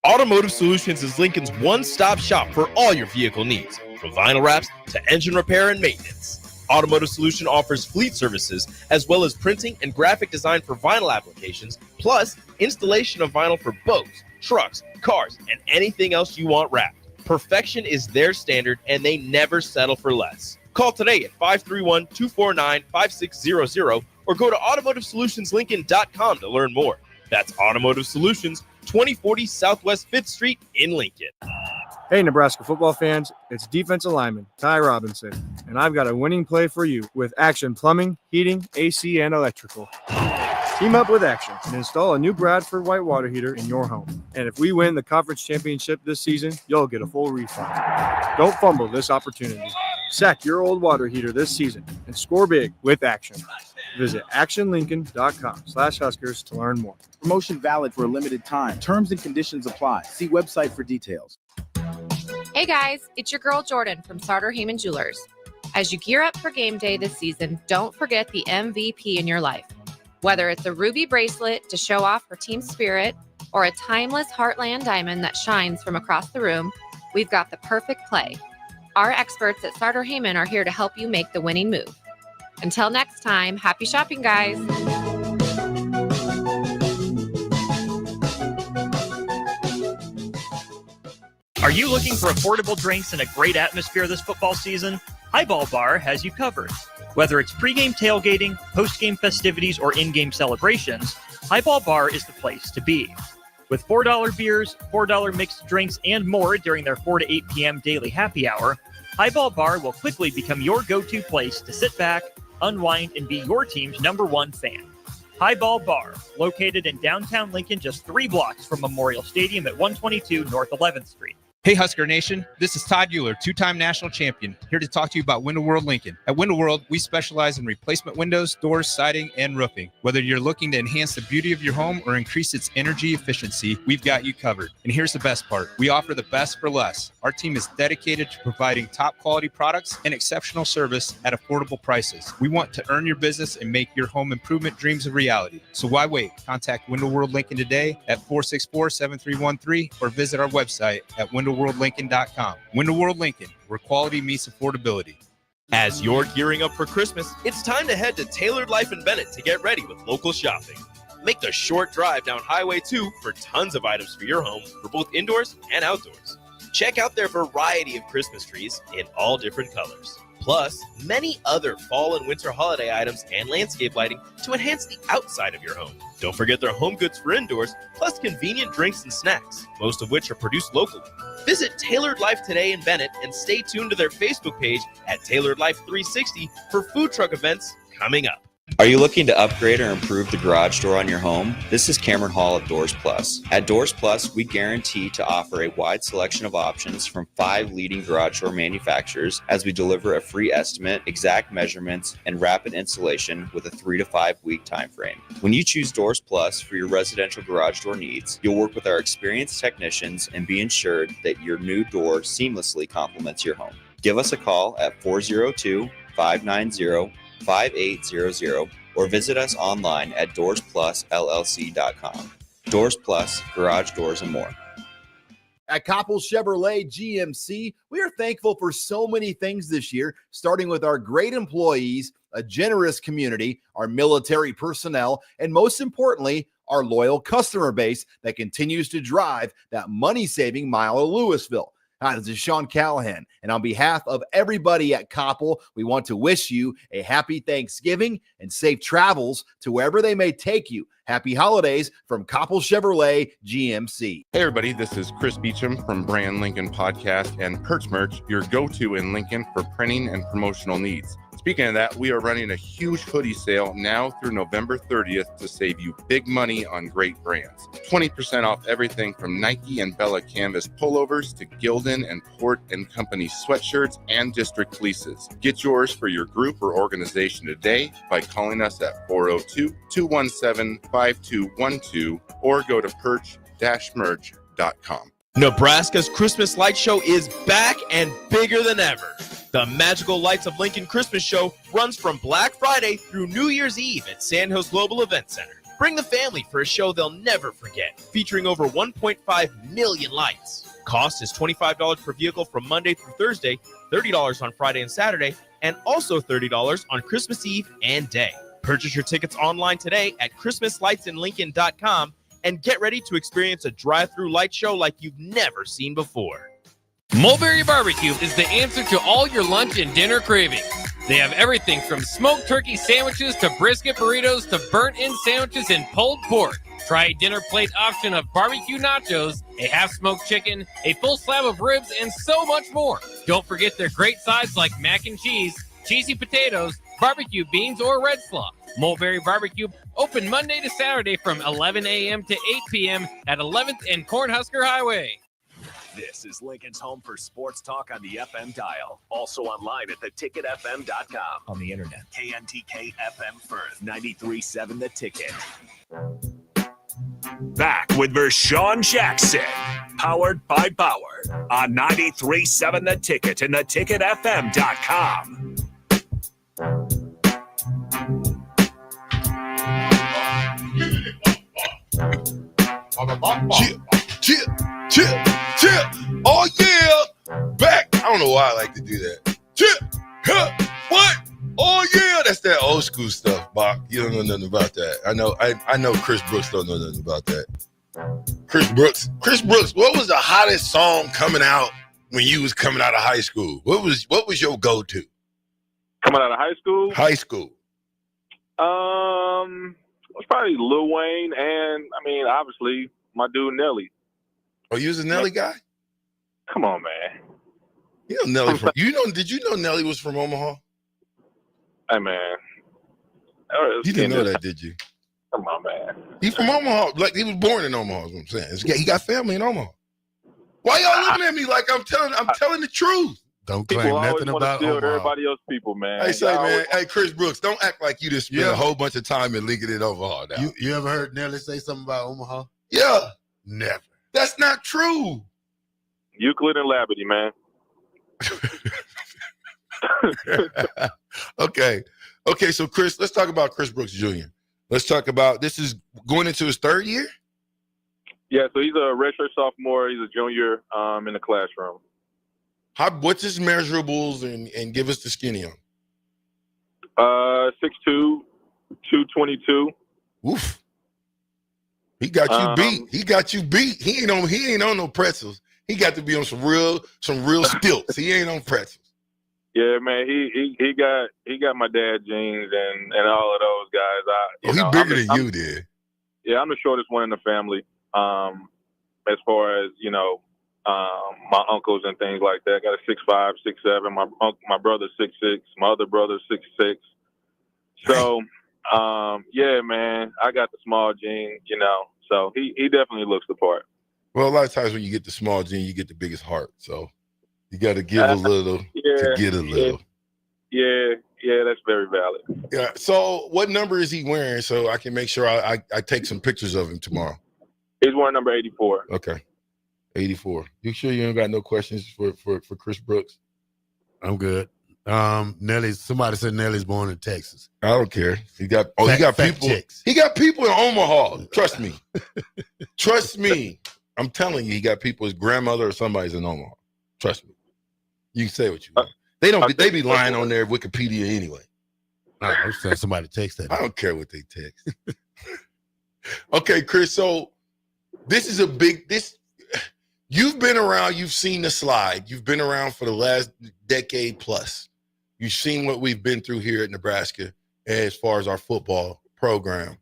Automotive Solutions is Lincoln's one-stop shop for all your vehicle needs, from vinyl wraps to engine repair and maintenance. Automotive Solution offers fleet services as well as printing and graphic design for vinyl applications, plus installation of vinyl for boats, trucks, cars, and anything else you want wrapped. Perfection is their standard, and they never settle for less. Call today at 531-249-5600 or go to automotivesolutionslincoln.com to learn more. That's Automotive Solutions, 2040 Southwest 5th Street in Lincoln. Hey, Nebraska football fans, it's defensive lineman Ty Robinson, and I've got a winning play for you with Action Plumbing, Heating, AC, and Electrical. Team up with Action and install a new Bradford white water heater in your home. And if we win the conference championship this season, you'll get a full refund. Don't fumble this opportunity. Sack your old water heater this season and score big with Action. Visit actionlincoln.com/Huskers to learn more. Promotion valid for a limited time. Terms and conditions apply. See website for details. Hey guys, it's your girl Jordan from Sartor Heyman Jewelers. As you gear up for game day this season, don't forget the MVP in your life. Whether it's a ruby bracelet to show off for team spirit or a timeless Heartland diamond that shines from across the room, we've got the perfect play. Our experts at Sartor Heyman are here to help you make the winning move. Until next time, happy shopping, guys. Are you looking for affordable drinks and a great atmosphere this football season? Highball Bar has you covered. Whether it's pregame tailgating, postgame festivities, or in-game celebrations, Highball Bar is the place to be. With $4 beers, $4 mixed drinks, and more during their 4 to 8 p.m. daily happy hour, Highball Bar will quickly become your go-to place to sit back, unwind, and be your team's #1 fan. Highball Bar, located in downtown Lincoln, just 3 blocks from Memorial Stadium at 122 North 11th Street. Hey Husker Nation, this is Todd Euler, two-time national champion, here to talk to you about Window World Lincoln. At Window World, we specialize in replacement windows, doors, siding, and roofing. Whether you're looking to enhance the beauty of your home or increase its energy efficiency, we've got you covered. And here's the best part. We offer the best for less. Our team is dedicated to providing top quality products and exceptional service at affordable prices. We want to earn your business and make your home improvement dreams a reality. So why wait? Contact Window World Lincoln today at 464-7313 or visit our website at windowworldlincoln.com. Window World Lincoln, where quality meets affordability. As you're gearing up for Christmas, it's time to head to Tailored Life in Bennett to get ready with local shopping. Make the short drive down Highway 2 for tons of items for your home for both indoors and outdoors. Check out their variety of Christmas trees in all different colors. Plus, many other fall and winter holiday items and landscape lighting to enhance the outside of your home. Don't forget their home goods for indoors, plus convenient drinks and snacks, most of which are produced locally. Visit Tailored Life today in Bennett and stay tuned to their Facebook page at Tailored Life 360 for food truck events coming up. Are you looking to upgrade or improve the garage door on your home? This is Cameron Hall of Doors Plus. At Doors Plus, we guarantee to offer a wide selection of options from 5 leading garage door manufacturers as we deliver a free estimate, exact measurements, and rapid installation with a 3 to 5 week time frame. When you choose Doors Plus for your residential garage door needs, you'll work with our experienced technicians and be ensured that your new door seamlessly complements your home. Give us a call at 402-590-5800 or visit us online at doorsplusllc.com. Doors Plus, garage doors and more. At Koppel Chevrolet GMC, we are thankful for so many things this year, starting with our great employees, a generous community, our military personnel, and most importantly, our loyal customer base that continues to drive that money-saving mile of Louisville. Hi, this is Sean Callahan, and on behalf of everybody at Koppel, we want to wish you a happy Thanksgiving and safe travels to wherever they may take you. Happy holidays from Koppel Chevrolet GMC. Hey everybody, this is Chris Beecham from Brand Lincoln Podcast and Perch Merch, your go-to in Lincoln for printing and promotional needs. Speaking of that, we are running a huge hoodie sale now through November 30th to save you big money on great brands. 20% off everything from Nike and Bella Canvas pullovers to Gildan and Port & Company sweatshirts and district fleeces. Get yours for your group or organization today by calling us at 402-217-5212 or go to perch-merch.com. Nebraska's Christmas Light Show is back and bigger than ever. The Magical Lights of Lincoln Christmas Show runs from Black Friday through New Year's Eve at Sandhills Global Event Center. Bring the family for a show they'll never forget, featuring over 1.5 million lights. Cost is $25 per vehicle from Monday through Thursday, $30 on Friday and Saturday, and also $30 on Christmas Eve and day. Purchase your tickets online today at ChristmasLightsInLincoln.com and get ready to experience a drive-through light show like you've never seen before. Mulberry Barbecue is the answer to all your lunch and dinner cravings. They have everything from smoked turkey sandwiches to brisket burritos to burnt-in sandwiches and pulled pork. Try a dinner plate option of barbecue nachos, a half-smoked chicken, a full slab of ribs, and so much more. Don't forget their great sides like mac and cheese, cheesy potatoes, barbecue beans, or red slaw. Mulberry Barbecue, open Monday to Saturday from 11 a.m. to 8 p.m. at 11th and Cornhusker Highway. This is Lincoln's home for sports talk on the FM dial. Also online at theticketfm.com. On the internet. KNTK FM Firth, 93.7 The Ticket. Back with Vershawn Jackson. Powered by Bauer. On 93.7 The Ticket and theticketfm.com. Chip. Oh, yeah. Back. I don't know why I like to do that. Chip. What? Oh, yeah. That's that old school stuff, Bach. You don't know nothing about that. I know Chris Brooks don't know nothing about that. Chris Brooks, what was the hottest song coming out when you was coming out of high school? What was your go-to? Coming out of high school? High school. It was probably Lil Wayne and, obviously, my dude Nelly. Oh, you was a Nelly guy? Come on, man. You know Nelly did you know Nelly was from Omaha? Hey, man. You didn't know that, did you? Come on, man. He's from Omaha. Like, he was born in Omaha, is what I'm saying. He got family in Omaha. Why y'all looking at me like I'm telling the truth? Don't People claim always nothing want to about steal Omaha. everybody else's people, man. Hey, say, Y'all man. Hey, Chris Brooks, don't act like you just spent Yeah. a whole bunch of time in Lincoln and Omaha now. You ever heard Nelly say something about Omaha? Yeah. Never. That's not true. Euclid and Labadee, man. Okay. Okay, so Chris, let's talk about Chris Brooks Jr. Let's talk about, this is going into his third year? Yeah, so he's a redshirt sophomore. He's a junior in the classroom. What's his measurables and give us the skinny on? 6'2", 222. Oof. He got you beat. He got you beat. He ain't on no pretzels. He got to be on some real stilts. He ain't on pretzels. Yeah, man, he got my dad genes and all of those guys. He bigger than you did. Yeah, I'm the shortest one in the family. As far as my uncles and things like that. I got a 6'5", 6'7". My brother's 6'6". My other brother's 6'6". So, yeah, man, I got the small gene. So he definitely looks the part. Well, a lot of times when you get the small gene, you get the biggest heart. So you got to give a little to get a little. Yeah, that's very valid. Yeah. So what number is he wearing so I can make sure I take some pictures of him tomorrow? He's wearing number 84. Okay. 84. You sure you ain't got no questions for Chris Brooks? I'm good. Somebody said Nelly's born in Texas. I don't care. He got people. Checks. He got people in Omaha. Trust me. Trust me. I'm telling you, he got people. His grandmother or somebody's in Omaha. Trust me. You can say what you want. They be lying on their Wikipedia anyway. I'm saying somebody text that. I don't care what they text. Okay, Chris. So this is you've been around. You've seen the slide. You've been around for the last decade plus. You've seen what we've been through here at Nebraska as far as our football program.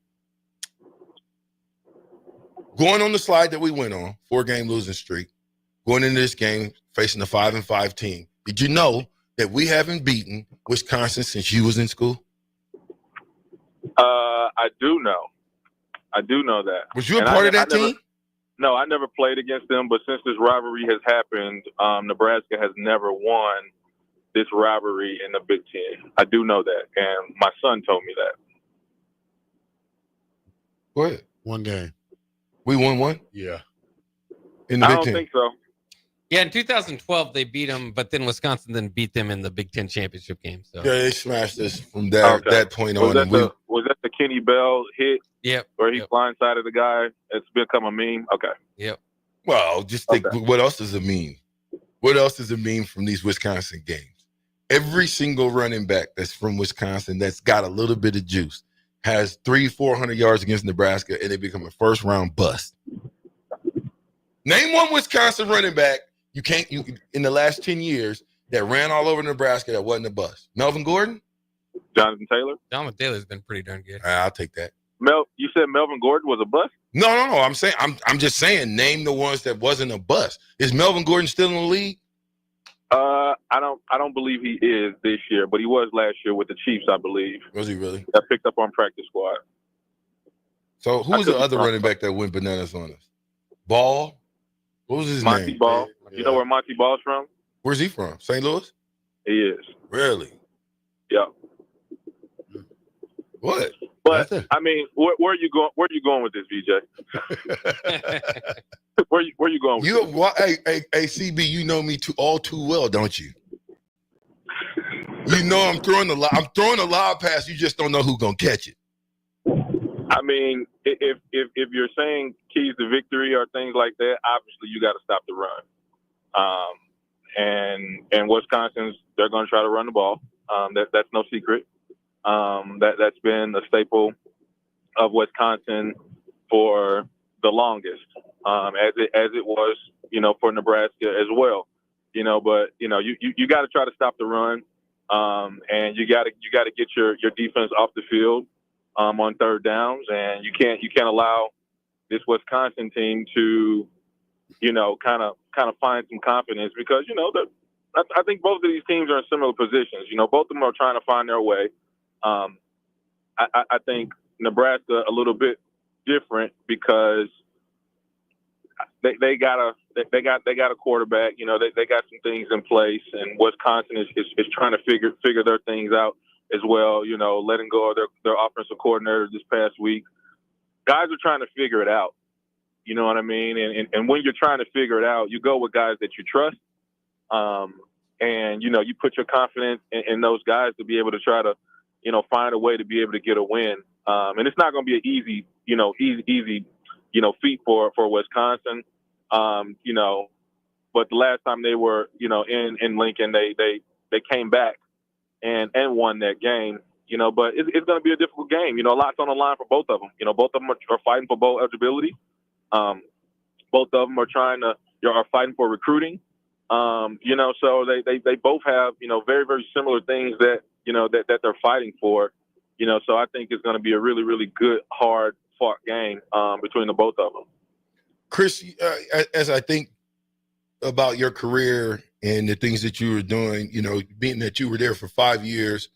Going on the slide that we went on, 4-game losing streak, going into this game facing a 5-5 team. Did you know that we haven't beaten Wisconsin since you was in school? I do know. I do know that. Was you a part of that team? No, I never played against them, but since this rivalry has happened, Nebraska has never won this rivalry in the Big Ten. I do know that, and my son told me that. Go ahead. One game. We won one? Yeah. In the I Big don't Ten? think so. Yeah, in 2012 they beat them, but then Wisconsin then beat them in the Big Ten championship game. So Yeah, they smashed us from that point on. Was that the Kenny Bell hit? Yep. Where he blindsided the guy? It's become a meme. Okay. Yep. Well, just think, what else is a meme? What else is a meme from these Wisconsin games? Every single running back that's from Wisconsin that's got a little bit of juice has 300-400 yards against Nebraska, and they become a first-round bust. Name one Wisconsin running back in the last 10 years that ran all over Nebraska that wasn't a bust. Melvin Gordon? Jonathan Taylor? Jonathan Taylor's been pretty darn good. I'll take that. You said Melvin Gordon was a bust? No. I'm just saying, name the ones that wasn't a bust. Is Melvin Gordon still in the league? I don't believe he is this year, but he was last year with the Chiefs, I believe. Was he really? That picked up on practice squad. So who was the other running back that went bananas on us? Ball? What was his Monty name? Ball. You know where Monty Ball's from? Where's he from? St. Louis? He is. Really? Yeah. What? But I mean, where are you going? Where are you going with this, VJ? where you going with this? Hey, CB, you know me all too well, don't you? You know I'm throwing the lob pass. You just don't know who's gonna catch it. I mean, if you're saying keys to victory or things like that, obviously you got to stop the run. And Wisconsin's, they're going to try to run the ball. That's no secret. That's been a staple of Wisconsin for the longest, as it was, for Nebraska as well. But you got to try to stop the run, and you got to get your defense off the field on third downs, and you can't allow this Wisconsin team to kind of find some confidence, because I think both of these teams are in similar positions. Both of them are trying to find their way. I think Nebraska a little bit different because they gotta they got a quarterback. You know, they got some things in place, and Wisconsin is trying to figure their things out as well. You know, letting go of their offensive coordinator this past week. Guys are trying to figure it out. You know what I mean? And when you're trying to figure it out, you go with guys that you trust. And, you know, you put your confidence in those guys to be able to try to, you know, find a way to be able to get a win. And it's not going to be an easy feat for Wisconsin. You know, but the last time they were, you know, in Lincoln, they came back and won that game. You know, but it's going to be a difficult game. You know, a lot's on the line for both of them. You know, both of them are fighting for bowl eligibility. Both of them are fighting for recruiting. You know, so they both have, you know, very, very similar things that, you know, that they're fighting for. You know, so I think it's going to be a really, really good, hard fought game between the both of them. Chris, as I think about your career and the things that you were doing, you know, being that you were there for 5 years,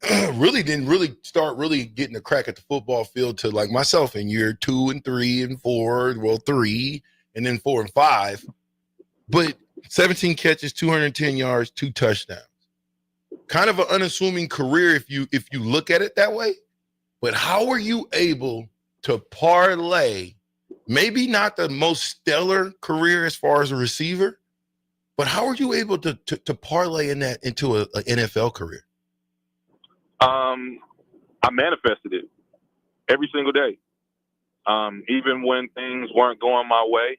didn't start getting a crack at the football field to like myself in year 2 and 3 and 4, well, 3, and then 4 and 5. But 17 catches, 210 yards, 2 touchdowns. Kind of an unassuming career if you look at it that way. But how were you able to parlay, maybe not the most stellar career as far as a receiver, but how are you able to parlay that into an NFL career? I manifested it every single day. Even when things weren't going my way,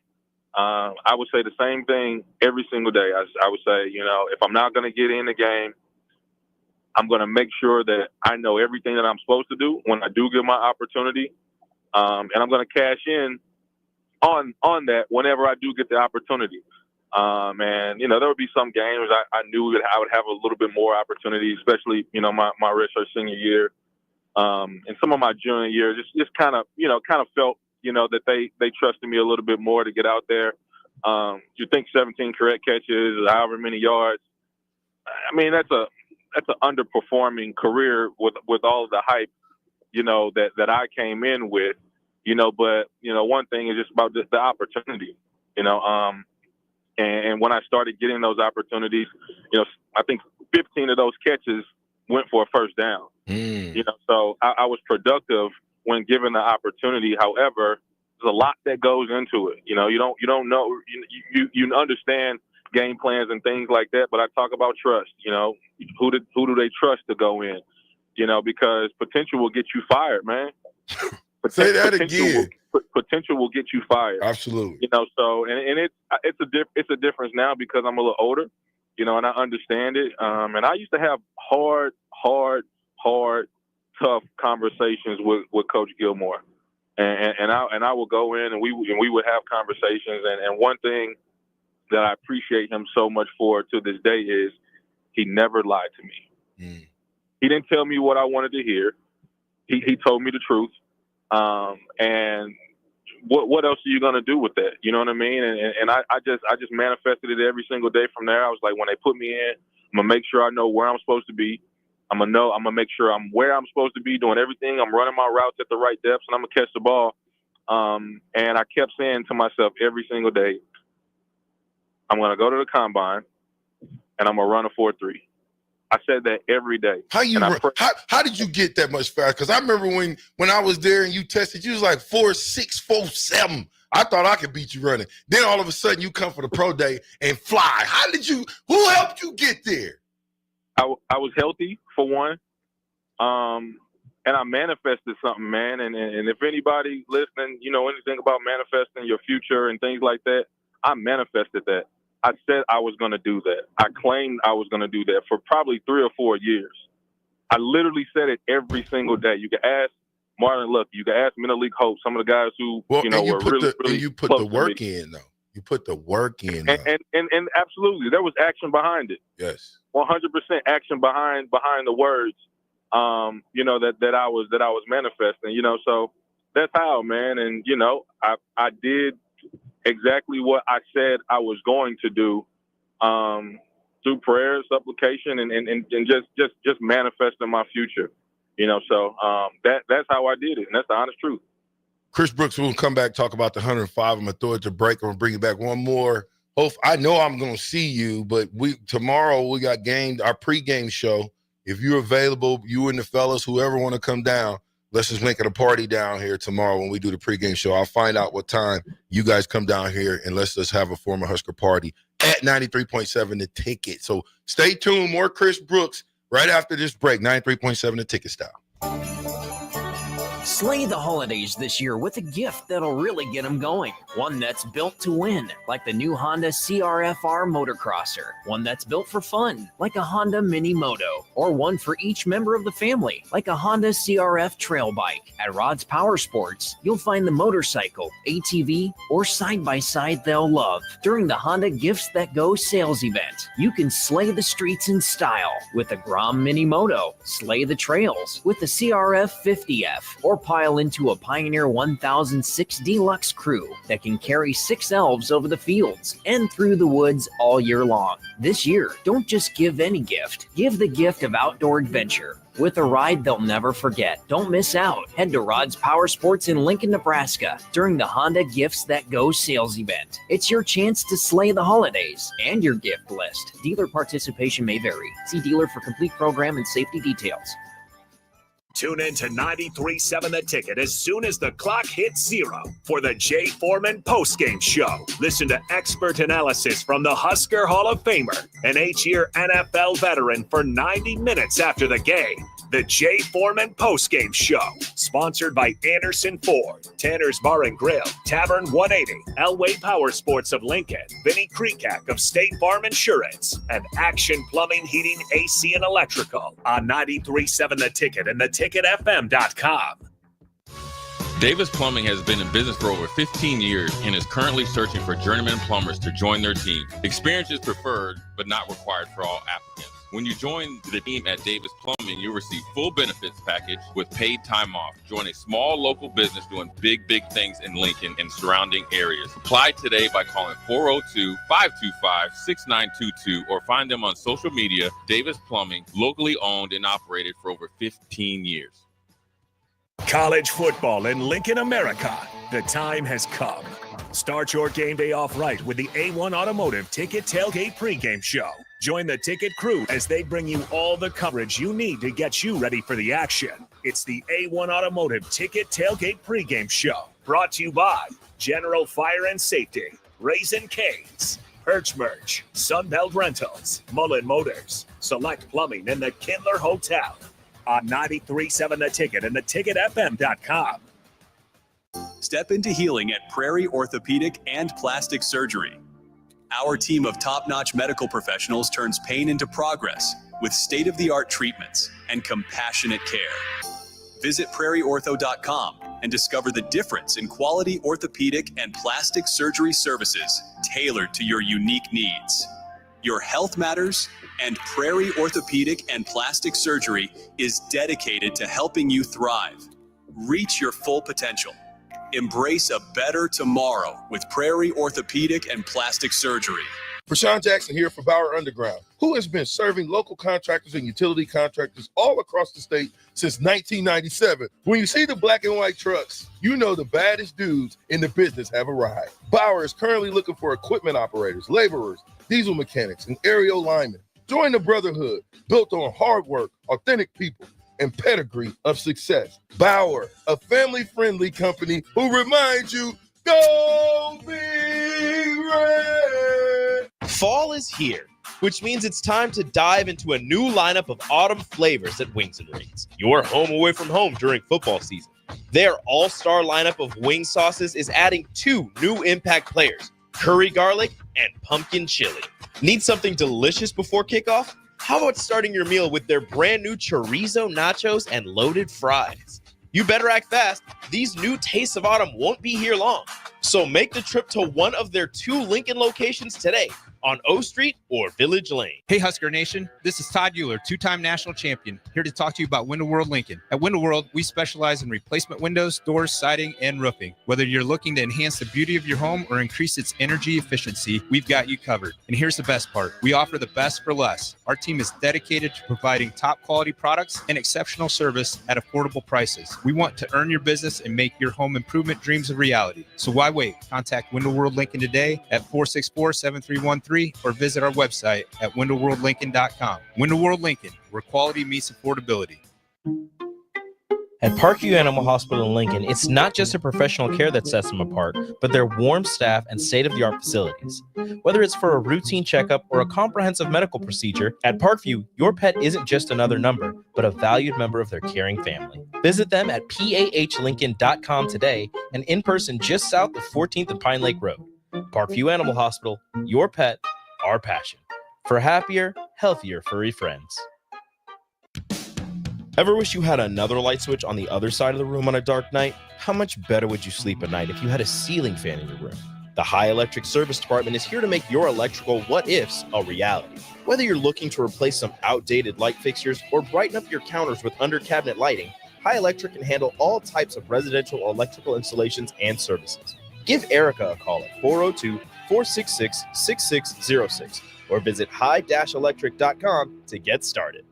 I would say the same thing every single day. I would say, you know, if I'm not going to get in the game, I'm going to make sure that I know everything that I'm supposed to do when I do get my opportunity. And I'm going to cash in on that whenever I do get the opportunity. And, you know, there would be some games I knew that I would have a little bit more opportunity, especially, you know, my redshirt senior year. And some of my junior year, just kind of felt, you know, that they trusted me a little bit more to get out there. You think 17 correct catches, however many yards. I mean, that's an underperforming career with all of the hype, you know, that I came in with, you know, but, you know, one thing is just about the opportunity, you know, and when I started getting those opportunities, you know, I think 15 of those catches went for a first down. You know, so I was productive when given the opportunity. However, there's a lot that goes into it. You know, you don't know, you understand game plans and things like that, but I talk about trust. You know, who do they trust to go in? You know, because potential will get you fired, man. Say that again. Potential will get you fired. Absolutely. You know, so and it's a difference now because I'm a little older, you know, and I understand it. And I used to have hard, tough conversations with Coach Gilmore, and I would go in and we would have conversations. And one thing that I appreciate him so much for to this day is he never lied to me. He didn't tell me what I wanted to hear. He told me the truth. And what else are you gonna do with that? You know what I mean? And I just manifested it every single day from there. I was like, when they put me in, I'm gonna make sure I know where I'm supposed to be. I'm gonna make sure I'm where I'm supposed to be, doing everything. I'm running my routes at the right depths, and I'm gonna catch the ball. And I kept saying to myself every single day, I'm gonna go to the combine, and I'm gonna run a 4.3. I said that every day. How did you get that much fast? Because I remember when I was there and you tested, you was like 4.6, 4.7. I thought I could beat you running. Then all of a sudden you come for the pro day and fly. Who helped you get there? I was healthy for one. And I manifested something, man. And if anybody listening, you know anything about manifesting your future and things like that, I manifested that. I said I was going to do that. I claimed I was going to do that for probably 3 or 4 years. I literally said it every single day. You can ask Marlon Luck. You can ask Minor League Hope. Some of the guys who were really you put the work in, though. You put the work in. And absolutely, there was action behind it. Yes, 100% action behind the words. You know that I was manifesting. You know, so that's how, man. And you know, I did exactly what I said I was going to do, through prayer, supplication, and just manifesting my future. You know, so that's how I did it, and that's the honest truth. Chris Brooks will come back, talk about the 105. I'm going to throw it to break. I'm going to bring it back one more. I know I'm going to see you, but tomorrow we got our pregame show. If you're available, you and the fellas, whoever want to come down, let's just make it a party down here tomorrow when we do the pregame show. I'll find out what time you guys come down here, and let's just have a former Husker party at 93.7 The Ticket. So stay tuned. More Chris Brooks right after this break. 93.7 The Ticket style. Slay the holidays this year with a gift that'll really get them going. One that's built to win, like the new Honda CR-FR motocrosser. One that's built for fun, like a Honda Mini Moto. Or one for each member of the family, like a Honda CR-F trail bike. At Rod's Power Sports, you'll find the motorcycle, ATV, or side-by-side they'll love. During the Honda Gifts That Go sales event, you can slay the streets in style with the Grom Mini Moto, slay the trails with the CR-F 50F, or pile into a Pioneer 1006 Deluxe Crew that can carry 6 elves over the fields and through the woods all year long. This year, don't just give any gift. Give the gift of outdoor adventure with a ride they'll never forget. Don't miss out. Head to Rod's Power Sports in Lincoln, Nebraska during the Honda Gifts That Go sales event. It's your chance to slay the holidays and your gift list. Dealer participation may vary. See dealer for complete program and safety details. Tune in to 93.7 The Ticket as soon as the clock hits 0 for the Jay Foreman postgame show. Listen to expert analysis from the Husker Hall of Famer, an 8-year NFL veteran, for 90 minutes after the game. The Jay Foreman postgame show, sponsored by Anderson Ford, Tanner's Bar and Grill, Tavern 180, Elway Power Sports of Lincoln, Vinnie Kreekak of State Farm Insurance, and Action Plumbing, Heating, AC, and Electrical on 93.7 The Ticket and theticketfm.com. Davis Plumbing has been in business for over 15 years and is currently searching for journeyman plumbers to join their team. Experience is preferred, but not required for all applicants. When you join the team at Davis Plumbing, you'll receive full benefits package with paid time off. Join a small local business doing big things in Lincoln and surrounding areas. Apply today by calling 402-525-6922 or find them on social media. Davis Plumbing, locally owned and operated for over 15 years. College football in Lincoln, America. The time has come. Start your game day off right with the A1 Automotive Ticket Tailgate pregame show. Join the Ticket crew as they bring you all the coverage you need to get you ready for the action. It's the A1 Automotive Ticket Tailgate pregame show. Brought to you by General Fire and Safety, Raisin Canes, Perch Merch, Sunbelt Rentals, Mullen Motors, Select Plumbing, and the Kindler Hotel. On 93.7 The Ticket and theticketfm.com. Step into healing at Prairie Orthopedic and Plastic Surgery. Our team of top-notch medical professionals turns pain into progress with state-of-the-art treatments and compassionate care. Visit prairieortho.com and discover the difference in quality orthopedic and plastic surgery services tailored to your unique needs. Your health matters, and Prairie Orthopedic and Plastic Surgery is dedicated to helping you thrive. Reach your full potential. Embrace a better tomorrow with Prairie Orthopedic and Plastic Surgery. Rashawn Jackson here for Bauer Underground, who has been serving local contractors and utility contractors all across the state since 1997. When you see the black and white trucks, you know the baddest dudes in the business have arrived. Bauer is currently looking for equipment operators, laborers, diesel mechanics, and aerial linemen. Join the brotherhood built on hard work, authentic people, and pedigree of success. Bauer, a family-friendly company who reminds you, go Big Red! Fall is here, which means it's time to dive into a new lineup of autumn flavors at Wings and Rings, your home away from home during football season. Their all-star lineup of wing sauces is adding 2 new impact players, curry garlic and pumpkin chili. Need something delicious before kickoff? How about starting your meal with their brand new chorizo nachos and loaded fries? You better act fast. These new tastes of autumn won't be here long. So make the trip to one of their 2 Lincoln locations today on O Street or Village Lane. Hey, Husker Nation. This is Todd Euler, two-time national champion, here to talk to you about Window World Lincoln. At Window World, we specialize in replacement windows, doors, siding, and roofing. Whether you're looking to enhance the beauty of your home or increase its energy efficiency, we've got you covered. And here's the best part. We offer the best for less. Our team is dedicated to providing top-quality products and exceptional service at affordable prices. We want to earn your business and make your home improvement dreams a reality. So why wait? Contact Window World Lincoln today at 464-7313 or visit our website at windowworldlincoln.com. Window World Lincoln, where quality meets affordability. At Parkview Animal Hospital in Lincoln, it's not just a professional care that sets them apart, but their warm staff and state-of-the-art facilities. Whether it's for a routine checkup or a comprehensive medical procedure, at Parkview, your pet isn't just another number, but a valued member of their caring family. Visit them at pahlincoln.com today and in person just south of 14th and Pine Lake Road. Parkview Animal Hospital, your pet, our passion. For happier, healthier furry friends. Ever wish you had another light switch on the other side of the room on a dark night? How much better would you sleep at night if you had a ceiling fan in your room? The High Electric Service Department is here to make your electrical what-ifs a reality. Whether you're looking to replace some outdated light fixtures or brighten up your counters with under-cabinet lighting, High Electric can handle all types of residential electrical installations and services. Give Erica a call at 402-466-6606 or visit high-electric.com to get started.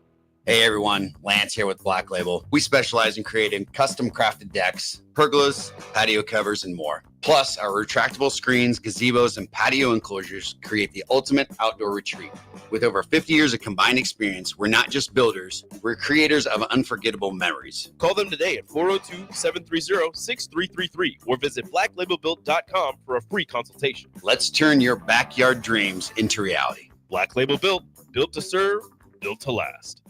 Hey everyone, Lance here with Black Label. We specialize in creating custom crafted decks, pergolas, patio covers, and more. Plus, our retractable screens, gazebos, and patio enclosures create the ultimate outdoor retreat. With over 50 years of combined experience, we're not just builders, we're creators of unforgettable memories. Call them today at 402-730-6333 or visit blacklabelbuilt.com for a free consultation. Let's turn your backyard dreams into reality. Black Label Built, built to serve, built to last.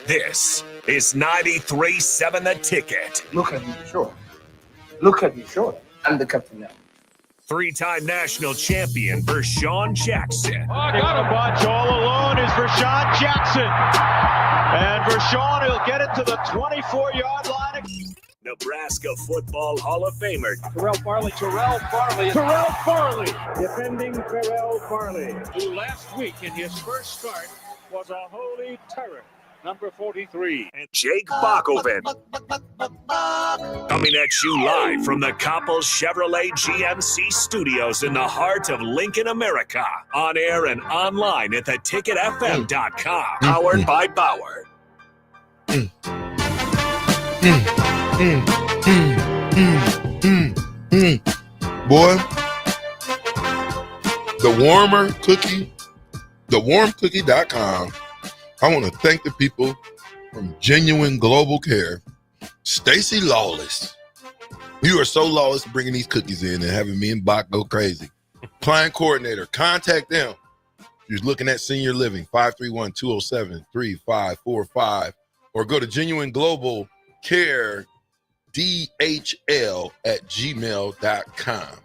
This is 93.7 The Ticket. Look at me, sure. Look at me, sure. I'm the captain now. Three-time national champion Vershawn Jackson. Got a bunch all alone is Vershawn Jackson. And Vershawn will get it to the 24-yard line. Nebraska Football Hall of Famer Terrell Farley, defending Terrell Farley, who last week in his first start was a holy terror. Number 43. And Jake Bakoven. Coming at you live from the Coppel Chevrolet GMC studios in the heart of Lincoln, America. On air and online at theticketfm.com. Powered by Bauer. Boy, thewarmcookie.com. I want to thank the people from Genuine Global Care. Stacy Lawless. You are so lawless bringing these cookies in and having me and Bach go crazy. Client coordinator, contact them. If you're looking at senior living, 531-207-3545, or go to Genuine Global Care, DHL@gmail.com.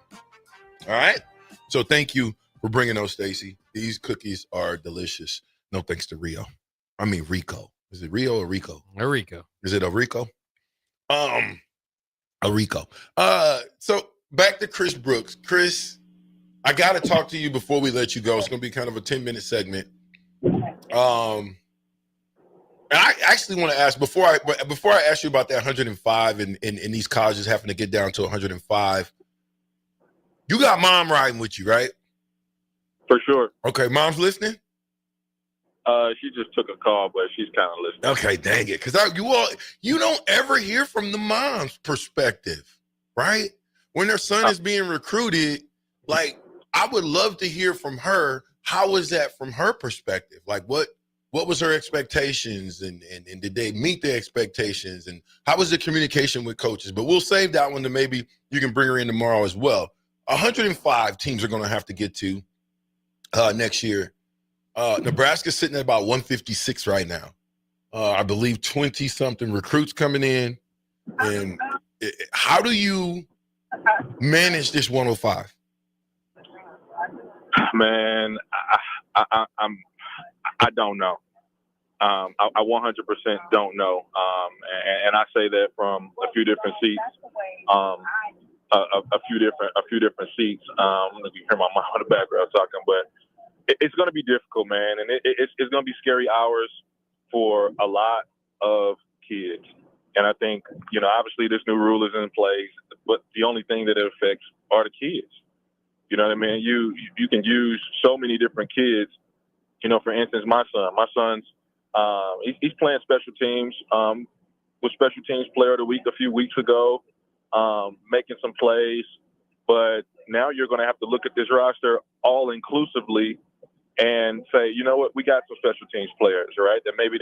All right? So thank you for bringing those, Stacy. These cookies are delicious. No thanks to Rico. Is it Rio or Rico? A Rico. Is it a Rico? A Rico. So back to Chris Brooks. Chris, I got to talk to you before we let you go. It's going to be kind of a 10-minute segment. And I actually want to ask before I ask you about that 105 and these colleges having to get down to 105. You got mom riding with you, right? For sure. Okay, mom's listening? She just took a call, but she's kind of listening. Okay, dang it. Because you don't ever hear from the mom's perspective, right? When their son is being recruited, like, I would love to hear from her. How was that from her perspective? Like, what was her expectations and did they meet the expectations? And how was the communication with coaches? But we'll save that one to maybe you can bring her in tomorrow as well. 105 teams are going to have to get to next year. Nebraska's sitting at about 156 right now. I believe 20-something recruits coming in. And how do you manage this 105? Man, I don't know. I 100% don't know. And I say that from a few different seats. A few different seats. You hear my mom in the background talking, but It's going to be difficult, man, and it's going to be scary hours for a lot of kids. And I think, obviously this new rule is in place, but the only thing that it affects are the kids. You know what I mean? You can use so many different kids. For instance, my son's he's playing special teams, was special teams player of the week a few weeks ago, making some plays. But now you're going to have to look at this roster all inclusively and say, you know what, we got some special teams players, right? That maybe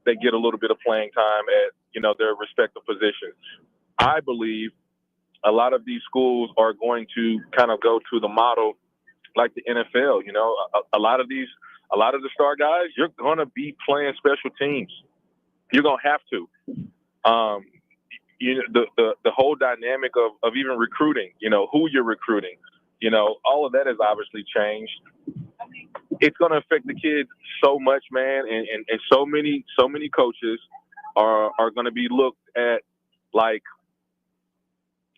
they get a little bit of playing time at, their respective positions. I believe a lot of these schools are going to kind of go to the model like the NFL. A lot of the star guys, you're going to be playing special teams. You're going to have to. The whole dynamic of even recruiting, who you're recruiting, all of that has obviously changed. It's going to affect the kids so much, man, and so many coaches are going to be looked at like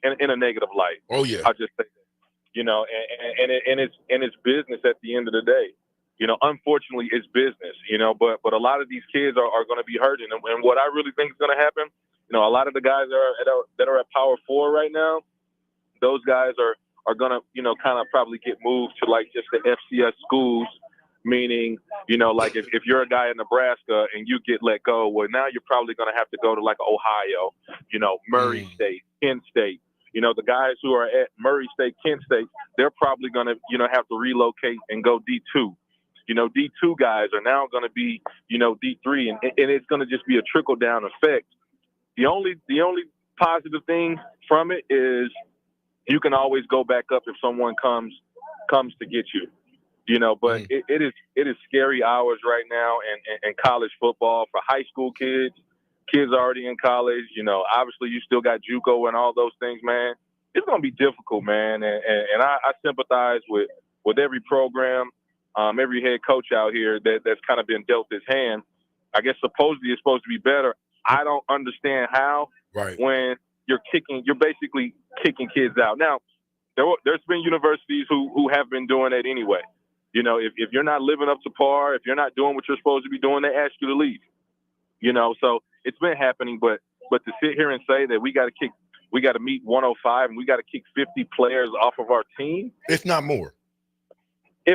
in a negative light. Oh yeah, I'll just say that. And it's business at the end of the day. Unfortunately, it's business. But a lot of these kids are going to be hurting, and what I really think is going to happen. A lot of the guys that are at Power 4 right now, those guys are going to, kind of probably get moved to like just the FCS schools, meaning, like if you're a guy in Nebraska and you get let go, well, now you're probably going to have to go to like Ohio, Murray State, Kent State. The guys who are at Murray State, Kent State, they're probably going to, have to relocate and go D2. D2 guys are now going to be, D3, and it's going to just be a trickle-down effect. The only positive thing from it is you can always go back up if someone comes to get you, but it is scary hours right now in college football for high school kids already in college. Obviously you still got JUCO and all those things, man. It's going to be difficult, man. And I sympathize with every program, every head coach out here that's kind of been dealt this hand. I guess supposedly it's supposed to be better. I don't understand how when you're basically kicking kids out. Now, there's been universities who have been doing that anyway. If you're not living up to par, if you're not doing what you're supposed to be doing, they ask you to leave. So it's been happening, but to sit here and say that we got to meet 105 and we got to kick 50 players off of our team, if not more. That's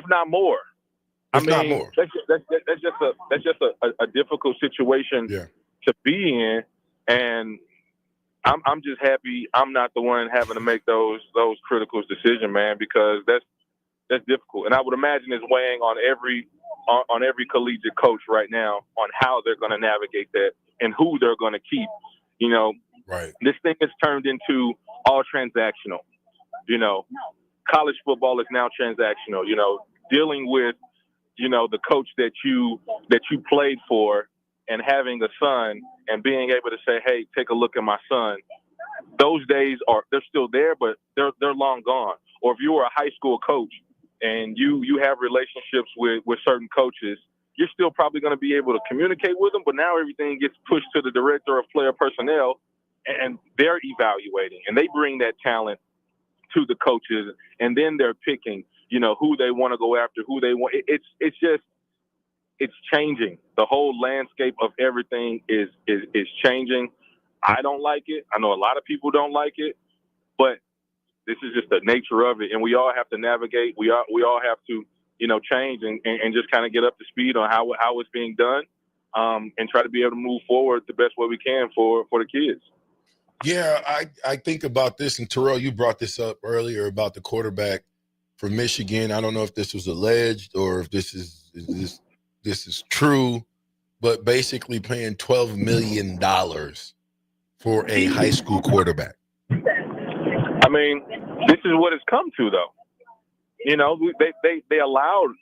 just a difficult situation to be in, and I'm just happy I'm not the one having to make those critical decisions, man, because that's difficult, and I would imagine it's weighing on every collegiate coach right now on how they're going to navigate that and who they're going to keep. This thing has turned into all transactional. College football is now transactional. Dealing with the coach that you played for and having a son and being able to say, hey, take a look at my son. Those days they're still there, but they're long gone. Or if you were a high school coach and you have relationships with certain coaches, you're still probably going to be able to communicate with them, but now everything gets pushed to the director of player personnel and they're evaluating and they bring that talent to the coaches and then they're picking, who they want to go after, who they want. It's changing. The whole landscape of everything is changing. I don't like it. I know a lot of people don't like it, but this is just the nature of it. And we all have to navigate. We all have to, change and just kind of get up to speed on how it's being done, and try to be able to move forward the best way we can for the kids. Yeah, I think about this, and Terrell, you brought this up earlier about the quarterback from Michigan. I don't know if this was alleged or if this is true, but basically paying $12 million for a high school quarterback. I mean, this is what it's come to, though. They allowed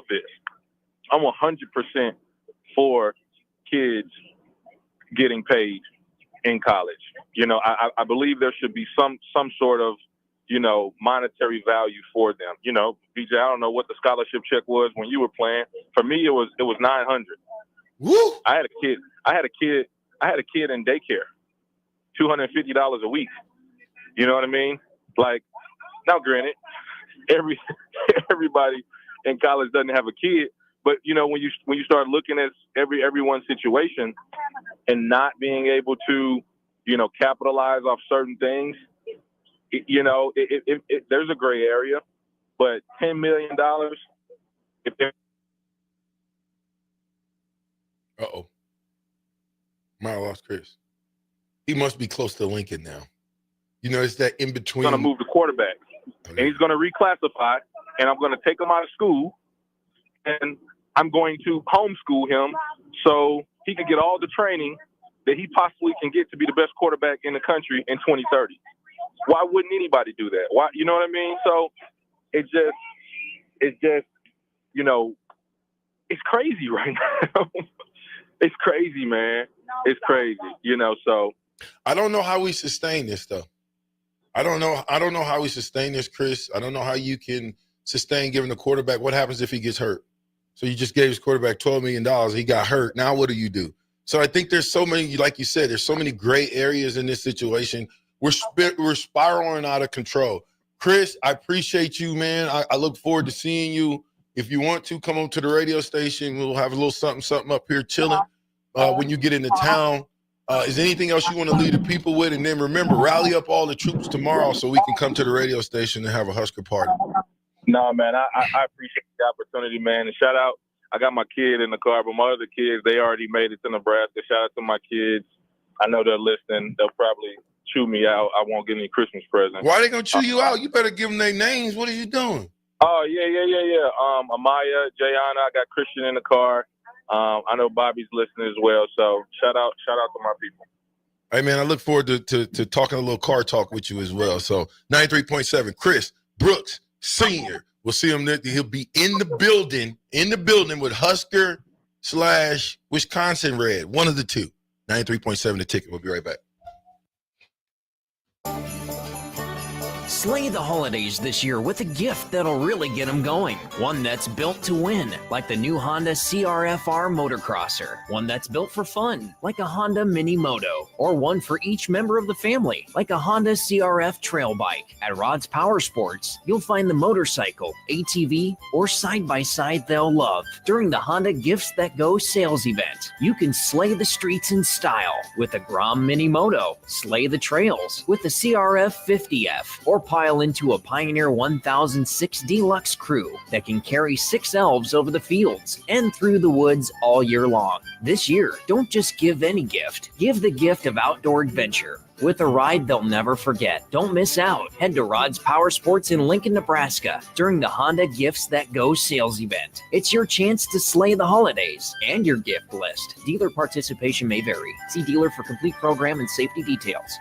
this. I'm 100% for kids getting paid in college. I believe there should be some sort of, monetary value for them. BJ, I don't know what the scholarship check was when you were playing. For me, it was $900. Woo! I had a kid in daycare, $250 a week. You know what I mean? Like, now granted, everybody in college doesn't have a kid. But when you start looking at everyone's situation and not being able to, capitalize off certain things, there's a gray area. But $10 million, if they're Might have lost Chris. He must be close to Lincoln now. It's that in between. going to move the quarterback, and he's going to reclassify, and I'm going to take him out of school, and I'm going to homeschool him so he can get all the training that he possibly can get to be the best quarterback in the country in 2030. Why wouldn't anybody do that? Why? You know what I mean? So it's just, it's crazy right now. It's crazy, man. It's crazy, so. I don't know how we sustain this, though. I don't know how we sustain this, Chris. I don't know how you can sustain giving the quarterback. What happens if he gets hurt? So you just gave his quarterback $12 million. He got hurt. Now what do? So I think there's so many, like you said, there's so many gray areas in this situation. We're spiraling out of control. Chris, I appreciate you, man. I look forward to seeing you. If you want to, come on to the radio station. We'll have a little something up here chilling when you get into town. Is there anything else you want to leave the people with? And then remember, rally up all the troops tomorrow so we can come to the radio station and have a Husker party. No, man, I appreciate the opportunity, man. And shout out, I got my kid in the car, but my other kids, they already made it to Nebraska. Shout out to my kids. I know they're listening. They'll probably chew me out. I won't get any Christmas presents. Why are they going to chew you out? You better give them their names. What are you doing? Oh, yeah. Amaya, Jayana, I got Christian in the car. I know Bobby's listening as well. So shout out to my people. Hey, man, I look forward to talking a little car talk with you as well. So 93.7, Chris Brooks Sr. We'll see him there. He'll be in the building with Husker / Wisconsin Red. One of the two. 93.7 The Ticket. We'll be right back. Slay the holidays this year with a gift that'll really get them going. One that's built to win, like the new Honda CRF-R Motocrosser. One that's built for fun, like a Honda Mini Moto. Or one for each member of the family, like a Honda CRF Trail Bike. At Rod's Power Sports, you'll find the motorcycle, ATV, or side-by-side they'll love. During the Honda Gifts That Go sales event, you can slay the streets in style with the Grom Mini Moto, slay the trails with the CRF 50F, or pile into a Pioneer 1006 Deluxe Crew that can carry 6 elves over the fields and through the woods all year long. This year, don't just give any gift. Give the gift of outdoor adventure with a ride they'll never forget. Don't miss out. Head to Rod's Power Sports in Lincoln, Nebraska during the Honda Gifts That Go sales event. It's your chance to slay the holidays and your gift list. Dealer participation may vary. See dealer for complete program and safety details.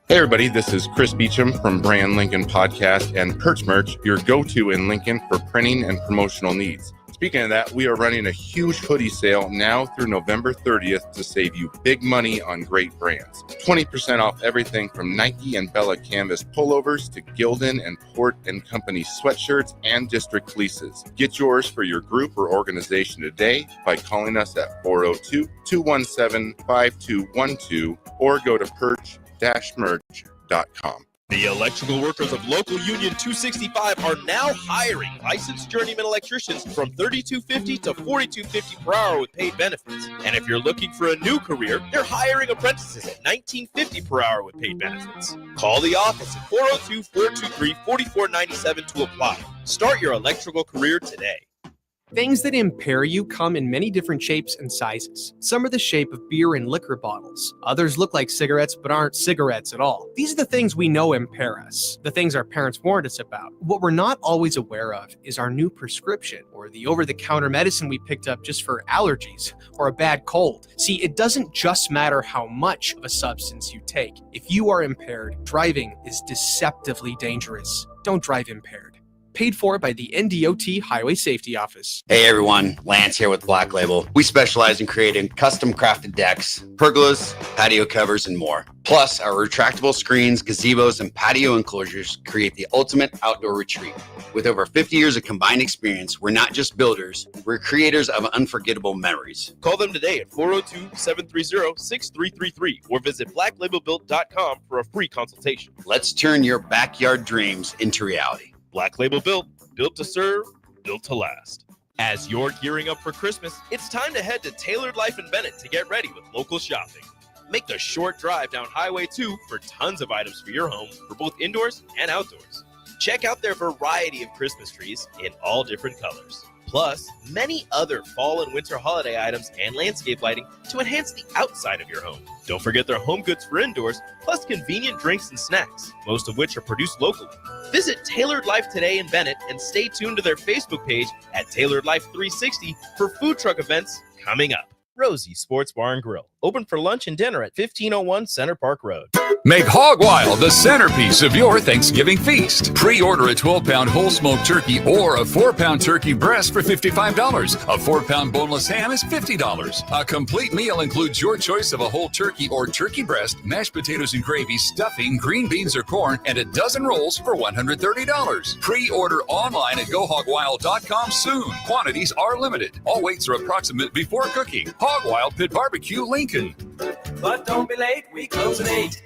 Hey everybody, this is Chris Beecham from Brand Lincoln Podcast and Perch Merch, your go-to in Lincoln for printing and promotional needs. Speaking of that, we are running a huge hoodie sale now through November 30th to save you big money on great brands. 20% off everything from Nike and Bella Canvas pullovers to Gildan and Port & Company sweatshirts and district fleeces. Get yours for your group or organization today by calling us at 402-217-5212 or go to perch-merch.com. The electrical workers of local Union 265 are now hiring licensed journeyman electricians from $32.50 to $42.50 per hour with paid benefits. And if you're looking for a new career, they're hiring apprentices at $19.50 per hour with paid benefits. Call the office at 402-423-4497 to apply. Start your electrical career today. Things that impair you come in many different shapes and sizes. Some are the shape of beer and liquor bottles. Others look like cigarettes but aren't cigarettes at all. These are the things we know impair us, the things our parents warned us about. What we're not always aware of is our new prescription or the over-the-counter medicine we picked up just for allergies or a bad cold. See, it doesn't just matter how much of a substance you take. If you are impaired, driving is deceptively dangerous. Don't drive impaired. Paid for by the NDOT Highway Safety Office. Hey everyone, Lance here with Black Label. We specialize in creating custom crafted decks, pergolas, patio covers, and more. Plus, our retractable screens, gazebos, and patio enclosures create the ultimate outdoor retreat. With over 50 years of combined experience, we're not just builders, we're creators of unforgettable memories. Call them today at 402-730-6333 or visit blacklabelbuilt.com for a free consultation. Let's turn your backyard dreams into reality. Black Label Built to serve, built to last. As you're gearing up for Christmas, it's time to head to Tailored Life in Bennett to get ready with local shopping. Make the short drive down Highway 2 for tons of items for your home for both indoors and outdoors. Check out their variety of Christmas trees in all different colors. Plus, many other fall and winter holiday items and landscape lighting to enhance the outside of your home. Don't forget their home goods for indoors, plus convenient drinks and snacks, most of which are produced locally. Visit Tailored Life today in Bennett and stay tuned to their Facebook page at Tailored Life 360 for food truck events coming up. Rosie's Sports Bar and Grill, open for lunch and dinner at 1501 Center Park Road. Make Hog Wild the centerpiece of your Thanksgiving feast. Pre-order a 12-pound whole smoked turkey or a 4-pound turkey breast for $55. A 4-pound boneless ham is $50. A complete meal includes your choice of a whole turkey or turkey breast, mashed potatoes and gravy, stuffing, green beans or corn, and a dozen rolls for $130. Pre-order online at GoHogWild.com soon. Quantities are limited. All weights are approximate before cooking. Hog Wild Pit Barbecue, Lincoln. But don't be late, we close at 8.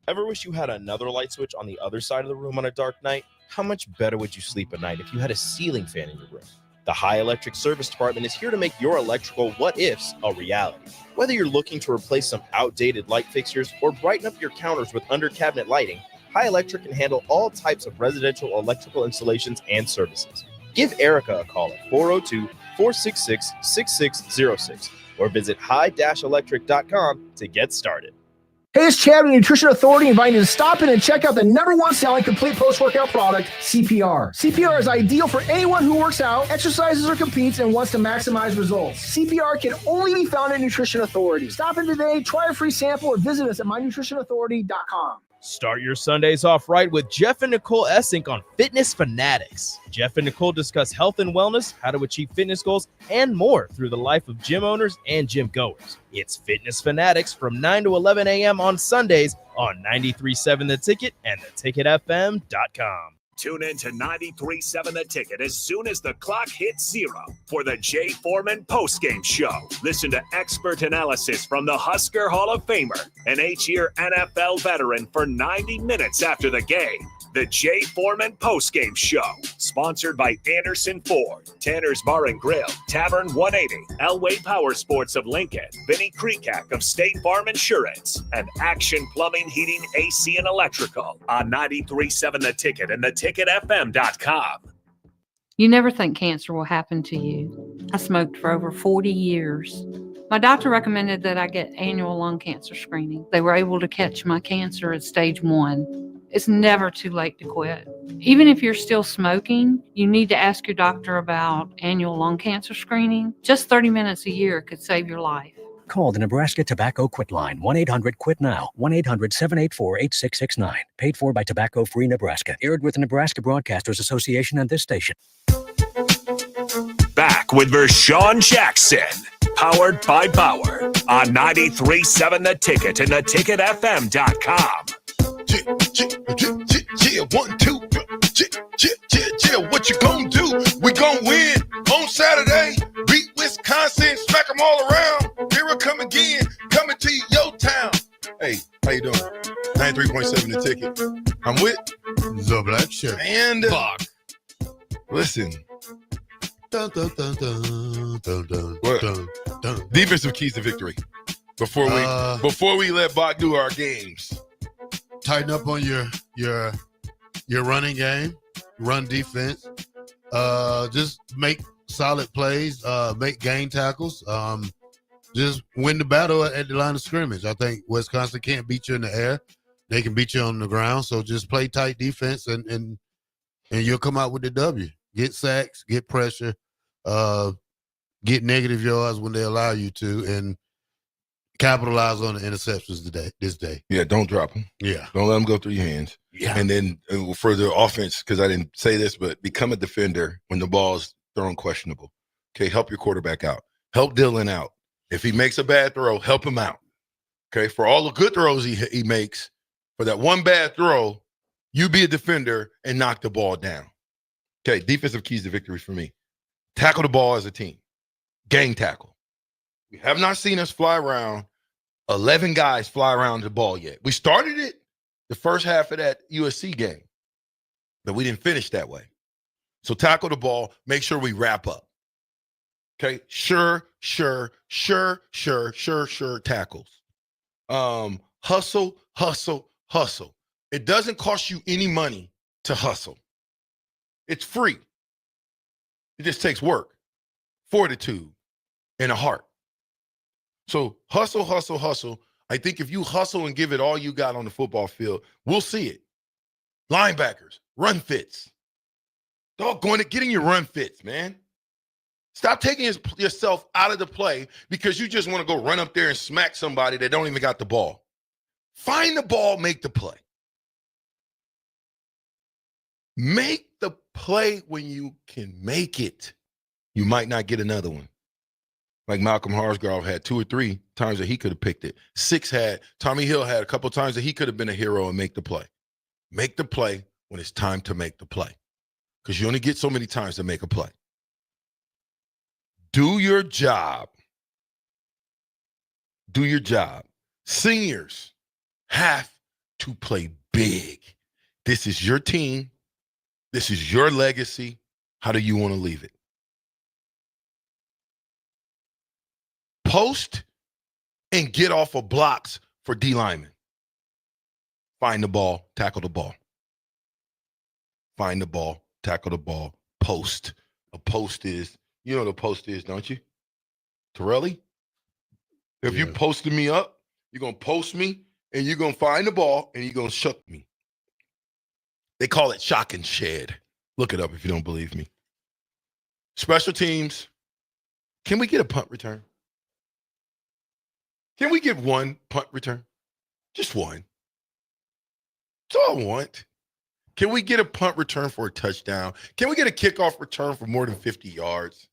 Ever wish you had another light switch on the other side of the room on a dark night? How much better would you sleep at night if you had a ceiling fan in your room? The High Electric Service Department is here to make your electrical what-ifs a reality. Whether you're looking to replace some outdated light fixtures or brighten up your counters with under-cabinet lighting, High Electric can handle all types of residential electrical installations and services. Give Erica a call at 402-466-6606 or visit high-electric.com to get started. Hey, it's Chad with Nutrition Authority inviting you to stop in and check out the #1 selling complete post-workout product, CPR. CPR is ideal for anyone who works out, exercises, or competes and wants to maximize results. CPR can only be found at Nutrition Authority. Stop in today, try a free sample, or visit us at mynutritionauthority.com. Start your Sundays off right with Jeff and Nicole Essink on Fitness Fanatics. Jeff and Nicole discuss health and wellness, how to achieve fitness goals, and more through the life of gym owners and gym goers. It's Fitness Fanatics from 9 to 11 a.m. on Sundays on 93.7 The Ticket and theticketfm.com. Tune in to 93.7 The Ticket as soon as the clock hits 0 for the Jay Foreman postgame show. Listen to expert analysis from the Husker Hall of Famer, an 8-year NFL veteran for 90 minutes after the game. The Jay Foreman postgame show, sponsored by Anderson Ford, Tanner's Bar and Grill, Tavern 180, Elway Power Sports of Lincoln, Vinnie Kreekak of State Farm Insurance, and Action Plumbing, Heating, AC, and Electrical on 93.7 The Ticket and theticketfm.com. You never think cancer will happen to you. I smoked for over 40 years. My doctor recommended that I get annual lung cancer screening. They were able to catch my cancer at stage 1. It's never too late to quit. Even if you're still smoking, you need to ask your doctor about annual lung cancer screening. Just 30 minutes a year could save your life. Call the Nebraska Tobacco Quit Line, 1-800-QUIT-NOW, 1-800-784-8669. Paid for by Tobacco Free Nebraska. Aired with the Nebraska Broadcasters Association and this station. Back with Vershawn Jackson, powered by Bauer, on 93.7 The Ticket and theticketfm.com. Yeah, 1, 2, yeah, what you gonna do? We gonna win on Saturday, beat Wisconsin, smack them all around. Here I come again, coming to your town. Hey, how you doing? 93.7 The Ticket. I'm with The Black Shirt and Bach. Listen. Dun, dun, dun, dun, dun, dun, What? dun, dun. Defensive keys to victory. Before we let Bach do our games. Tighten up on your running game, run defense. Just make solid plays, make game tackles. Just win the battle at the line of scrimmage. I think Wisconsin can't beat you in the air. They can beat you on the ground. So just play tight defense and you'll come out with the W. Get sacks, get pressure, get negative yards when they allow you to, and capitalize on the interceptions this day. Yeah, don't drop them. Yeah. Don't let them go through your hands. Yeah. And then for the offense, because I didn't say this, but become a defender when the ball is thrown questionable. Okay, help your quarterback out. Help Dylan out. If he makes a bad throw, help him out. Okay, for all the good throws he makes, for that one bad throw, you be a defender and knock the ball down. Okay, defensive keys to victory for me. Tackle the ball as a team. Gang tackle. We have not seen us fly around 11 guys fly around the ball yet. We started it the first half of that USC game, but we didn't finish that way. So tackle the ball. Make sure we wrap up. Okay. Sure tackles. Hustle. It doesn't cost you any money to hustle. It's free. It just takes work, fortitude, and a heart. So hustle. I think if you hustle and give it all you got on the football field, we'll see it. Linebackers, run fits. Doggone it, getting your run fits, man. Stop taking yourself out of the play because you just want to go run up there and smack somebody that don't even got the ball. Find the ball, make the play. Make the play when you can make it. You might not get another one. Like Malcolm Harsgrove had 2 or 3 times that he could have picked it. Tommy Hill had a couple times that he could have been a hero and make the play. Make the play when it's time to make the play. Because you only get so many times to make a play. Do your job. Do your job. Seniors have to play big. This is your team. This is your legacy. How do you want to leave it? Post and get off of blocks for D linemen. Find the ball, tackle the ball. Find the ball, tackle the ball, post. A post is, you know what a post is, don't you? Torelli? If you posted me up, you're going to post me and you're going to find the ball and you're going to shuck me. They call it shock and shed. Look it up if you don't believe me. Special teams. Can we get a punt return? Can we get one punt return? Just one. That's all I want. Can we get a punt return for a touchdown? Can we get a kickoff return for more than 50 yards?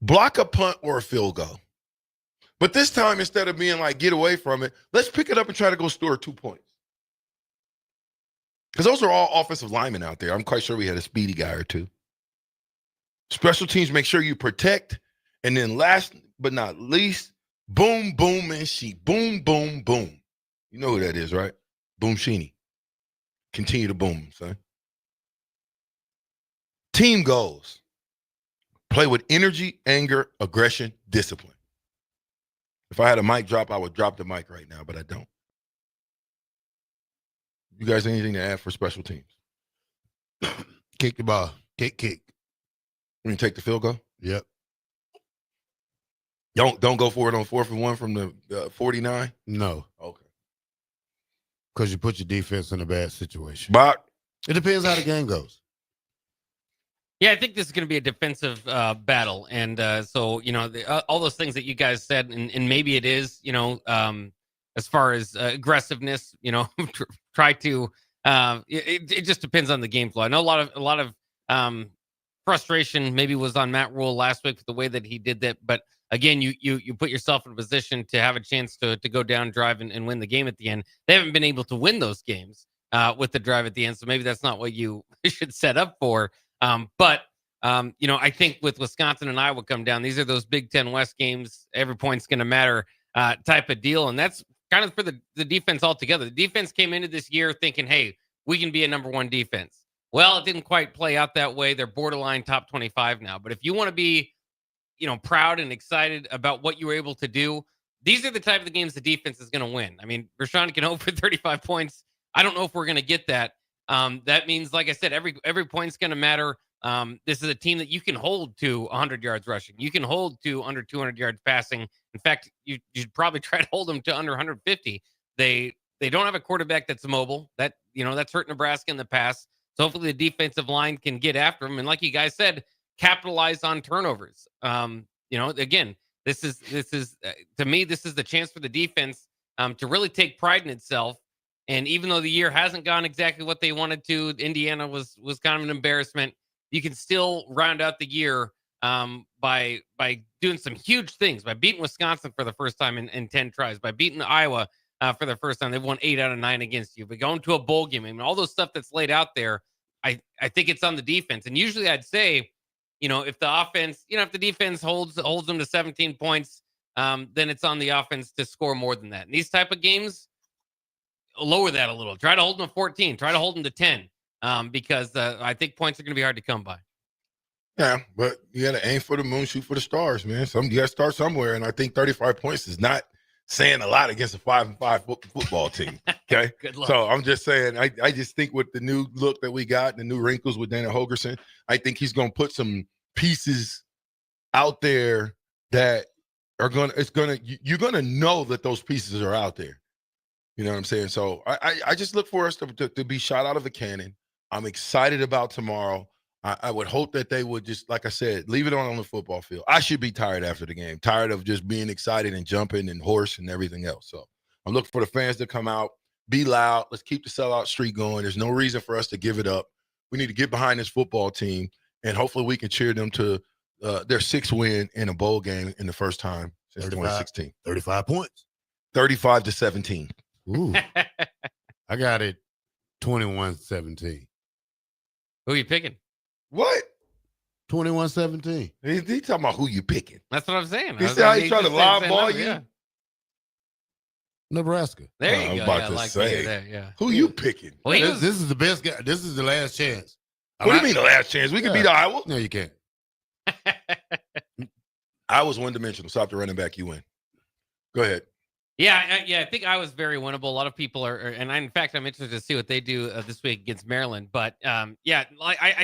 Block a punt or a field goal. But this time, instead of being like, get away from it, let's pick it up and try to go score 2 points. Because those are all offensive linemen out there. I'm quite sure we had a speedy guy or two. Special teams, make sure you protect. And then last but not least, boom, boom, and she. Boom, boom, boom. You know who that is, right? Boom Sheeny. Continue to boom, son. Team goals. Play with energy, anger, aggression, discipline. If I had a mic drop, I would drop the mic right now, but I don't. You guys, anything to add for special teams? Kick the ball. Kick. When you take the field goal? Yep. Don't go for it on 4th and 1 from the 49? No. Okay. Because you put your defense in a bad situation. But it depends how the game goes. Yeah, I think this is going to be a defensive battle. And so, all those things that you guys said, and maybe it is, as far as aggressiveness, try to, it just depends on the game flow. I know a lot of frustration maybe was on Matt Rule last week with the way that he did that. But again, you put yourself in a position to have a chance to go down, drive, and win the game at the end. They haven't been able to win those games with the drive at the end. So maybe that's not what you should set up for. But I think with Wisconsin and Iowa come down, these are those Big Ten West games. Every point's going to matter type of deal. And that's kind of for the defense altogether. The defense came into this year thinking, hey, we can be a number 1 defense. Well, it didn't quite play out that way. They're borderline top 25 now. But if you want to be, proud and excited about what you were able to do, these are the type of the games the defense is going to win. I mean, Rashawn can hope for 35 points. I don't know if we're going to get that. That means, like I said, every point's going to matter. This is a team that you can hold to 100 yards rushing. You can hold to under 200 yards passing. In fact, you should probably try to hold them to under 150. They don't have a quarterback that's mobile. That's hurt Nebraska in the past. So hopefully the defensive line can get after them. And like you guys said, capitalize on turnovers. Again, this is to me, this is the chance for the defense to really take pride in itself. And even though the year hasn't gone exactly what they wanted to, Indiana was kind of an embarrassment. You can still round out the year by doing some huge things, by beating Wisconsin for the first time in 10 tries, by beating Iowa for the first time. They've won 8 out of 9 against you. But going to a bowl game, I mean, all those stuff that's laid out there, I think it's on the defense. And usually I'd say, if the offense, if the defense holds them to 17 points, then it's on the offense to score more than that. In these type of games, lower that a little. Try to hold them to 14. Try to hold them to 10 because I think points are going to be hard to come by. Yeah, but you got to aim for the moon, shoot for the stars, man. You got to start somewhere, and I think 35 points is not saying a lot against a 5-5 football team. Okay, Good luck. So I'm just saying, I just think with the new look that we got, the new wrinkles with Dana Holgorsen, I think he's going to put some pieces out there that are you're gonna know that those pieces are out there. You know what I'm saying? So I just look for us to be shot out of a cannon. I'm excited about tomorrow. I would hope that they would just, like I said, leave it on the football field. I should be tired after the game, tired of just being excited and jumping and hoarse and everything else. So I'm looking for the fans to come out, be loud. Let's keep the sellout streak going. There's no reason for us to give it up. We need to get behind this football team, and hopefully we can cheer them to their 6th win in a bowl game in the first time since 2016. 35 points. 35-17. Ooh. I got it 21-17. Who are you picking? What? 21-17. He talking about who you picking. That's what I'm saying. He said how he's trying to live ball you? Yeah. Nebraska. There you I was go. about Yeah, to like say, there, yeah. who you picking? Well, This is the best guy. This is the last chance. What do you mean the last chance? We can beat Iowa. No, you can't. Iowa's one-dimensional. Stop the running back. You win. Go ahead. Yeah, I think I was very winnable. A lot of people and in fact, I'm interested to see what they do this week against Maryland. But I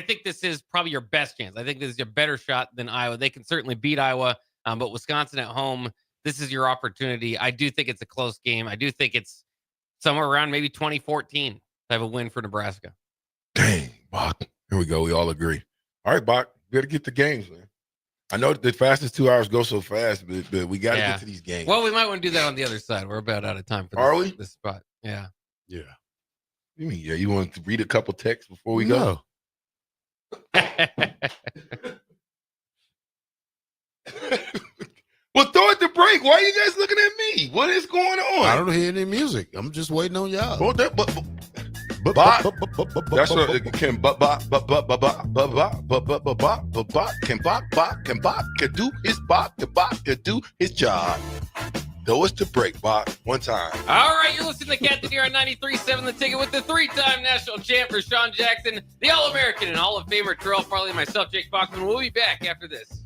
think this is probably your best chance. I think this is a better shot than Iowa. They can certainly beat Iowa, but Wisconsin at home, this is your opportunity. I do think it's a close game. I do think it's somewhere around maybe 2014 type of win for Nebraska. Dang, Bach. Here we go. We all agree. All right, Bach, we got to get the games, man. I know the fastest 2 hours go so fast, but we got to get to these games. Well, we might want to do that on the other side. We're about out of time for this, Are we? This spot. Yeah. Yeah. You mean, you want to read a couple texts before we go? Well, throw it to break. Why are you guys looking at me? What is going on? I don't hear any music. I'm just waiting on y'all. Well, that's what can do his bop, the bop can do his job. Throw us to break, Bop, one time. All right, you're listening to Captain here on 93.7 The Ticket with the 3-time national champ for Sean Jackson, the All-American and Hall of Famer Terrell Farley, and myself, Jake Bachman. We'll be back after this.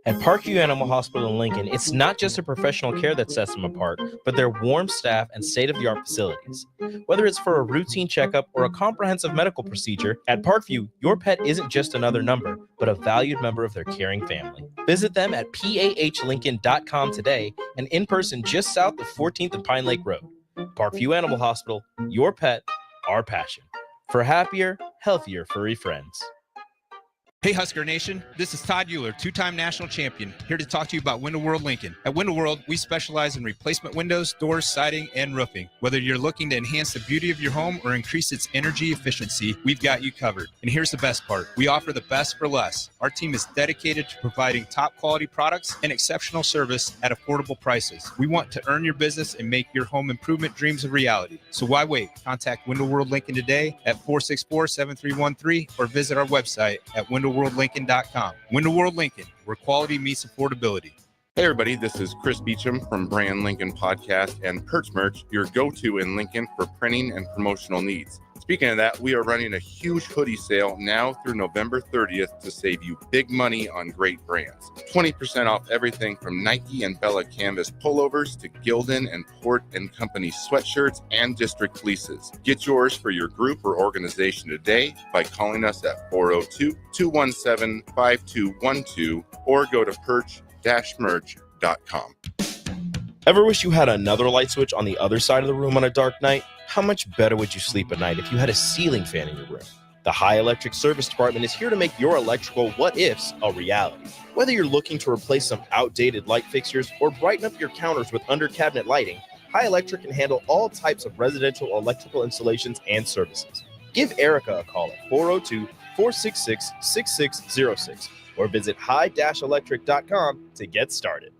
At Parkview Animal Hospital in Lincoln, it's not just a professional care that sets them apart, but their warm staff and state-of-the-art facilities. Whether it's for a routine checkup or a comprehensive medical procedure, at Parkview, your pet isn't just another number, but a valued member of their caring family. Visit them at pahlincoln.com today and in person just south of 14th and Pine Lake Road. Parkview Animal Hospital, your pet, our passion. For happier, healthier furry friends. Hey Husker Nation, this is Todd Euler, 2-time national champion, here to talk to you about Window World Lincoln. At Window World, we specialize in replacement windows, doors, siding, and roofing. Whether you're looking to enhance the beauty of your home or increase its energy efficiency, we've got you covered. And here's the best part. We offer the best for less. Our team is dedicated to providing top quality products and exceptional service at affordable prices. We want to earn your business and make your home improvement dreams a reality. So why wait? Contact Window World Lincoln today at 464-7313 or visit our website at windowworldlincoln.com. Window World Lincoln, where quality meets affordability. Hey everybody, this is Chris Beecham from Brand Lincoln Podcast and Perch Merch, your go-to in Lincoln for printing and promotional needs. Speaking of that, we are running a huge hoodie sale now through November 30th to save you big money on great brands. 20% off everything from Nike and Bella Canvas pullovers to Gildan and Port & Company sweatshirts and district fleeces. Get yours for your group or organization today by calling us at 402-217-5212 or go to perch-merch.com. Ever wish you had another light switch on the other side of the room on a dark night? How much better would you sleep at night if you had a ceiling fan in your room? The High Electric Service Department is here to make your electrical what-ifs a reality. Whether you're looking to replace some outdated light fixtures or brighten up your counters with under-cabinet lighting, High Electric can handle all types of residential electrical installations and services. Give Erica a call at 402-466-6606 or visit high-electric.com to get started.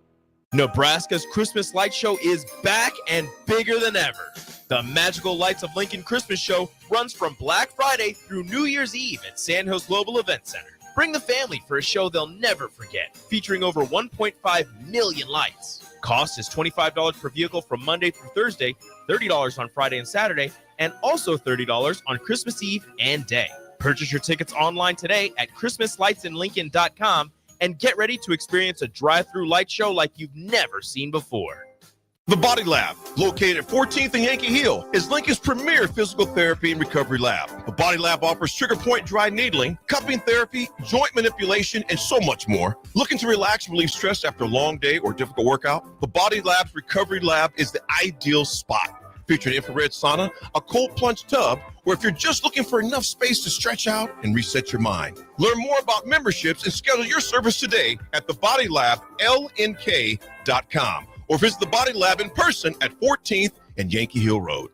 Nebraska's Christmas Light Show is back and bigger than ever. The Magical Lights of Lincoln Christmas Show runs from Black Friday through New Year's Eve at Sandhills Global Event Center. Bring the family for a show they'll never forget, featuring over 1.5 million lights. Cost is $25 per vehicle from Monday through Thursday, $30 on Friday and Saturday, and also $30 on Christmas Eve and Day. Purchase your tickets online today at ChristmasLightsInLincoln.com and get ready to experience a drive-through light show like you've never seen before. The Body Lab, located at 14th and Yankee Hill, is Lincoln's premier physical therapy and recovery lab. The Body Lab offers trigger point dry needling, cupping therapy, joint manipulation, and so much more. Looking to relax and relieve stress after a long day or difficult workout? The Body Lab's Recovery Lab is the ideal spot. Featuring infrared sauna, a cold plunge tub, or if you're just looking for enough space to stretch out and reset your mind. Learn more about memberships and schedule your service today at thebodylablnk.com. Or visit the Body Lab in person at 14th and Yankee Hill Road.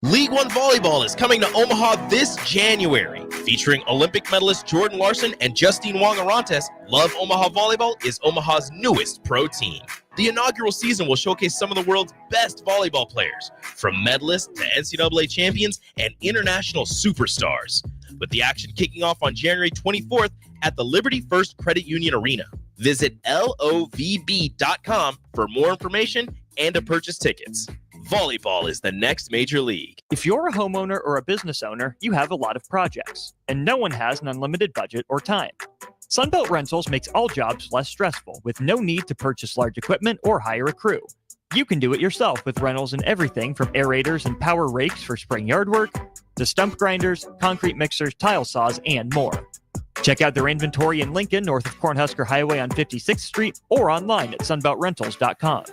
League One Volleyball is coming to Omaha this January. Featuring Olympic medalist Jordan Larson and Justine Wong-Arantes, Love Omaha Volleyball is Omaha's newest pro team. The inaugural season will showcase some of the world's best volleyball players, from medalists to NCAA champions and international superstars. With the action kicking off on January 24th at the Liberty First Credit Union Arena. Visit LOVB.com for more information and to purchase tickets. Volleyball is the next major league. If you're a homeowner or a business owner, you have a lot of projects, and no one has an unlimited budget or time. Sunbelt Rentals makes all jobs less stressful with no need to purchase large equipment or hire a crew. You can do it yourself with rentals and everything from aerators and power rakes for spring yard work to stump grinders, concrete mixers, tile saws, and more. Check out their inventory in Lincoln, north of Cornhusker Highway on 56th Street, or online at sunbeltrentals.com.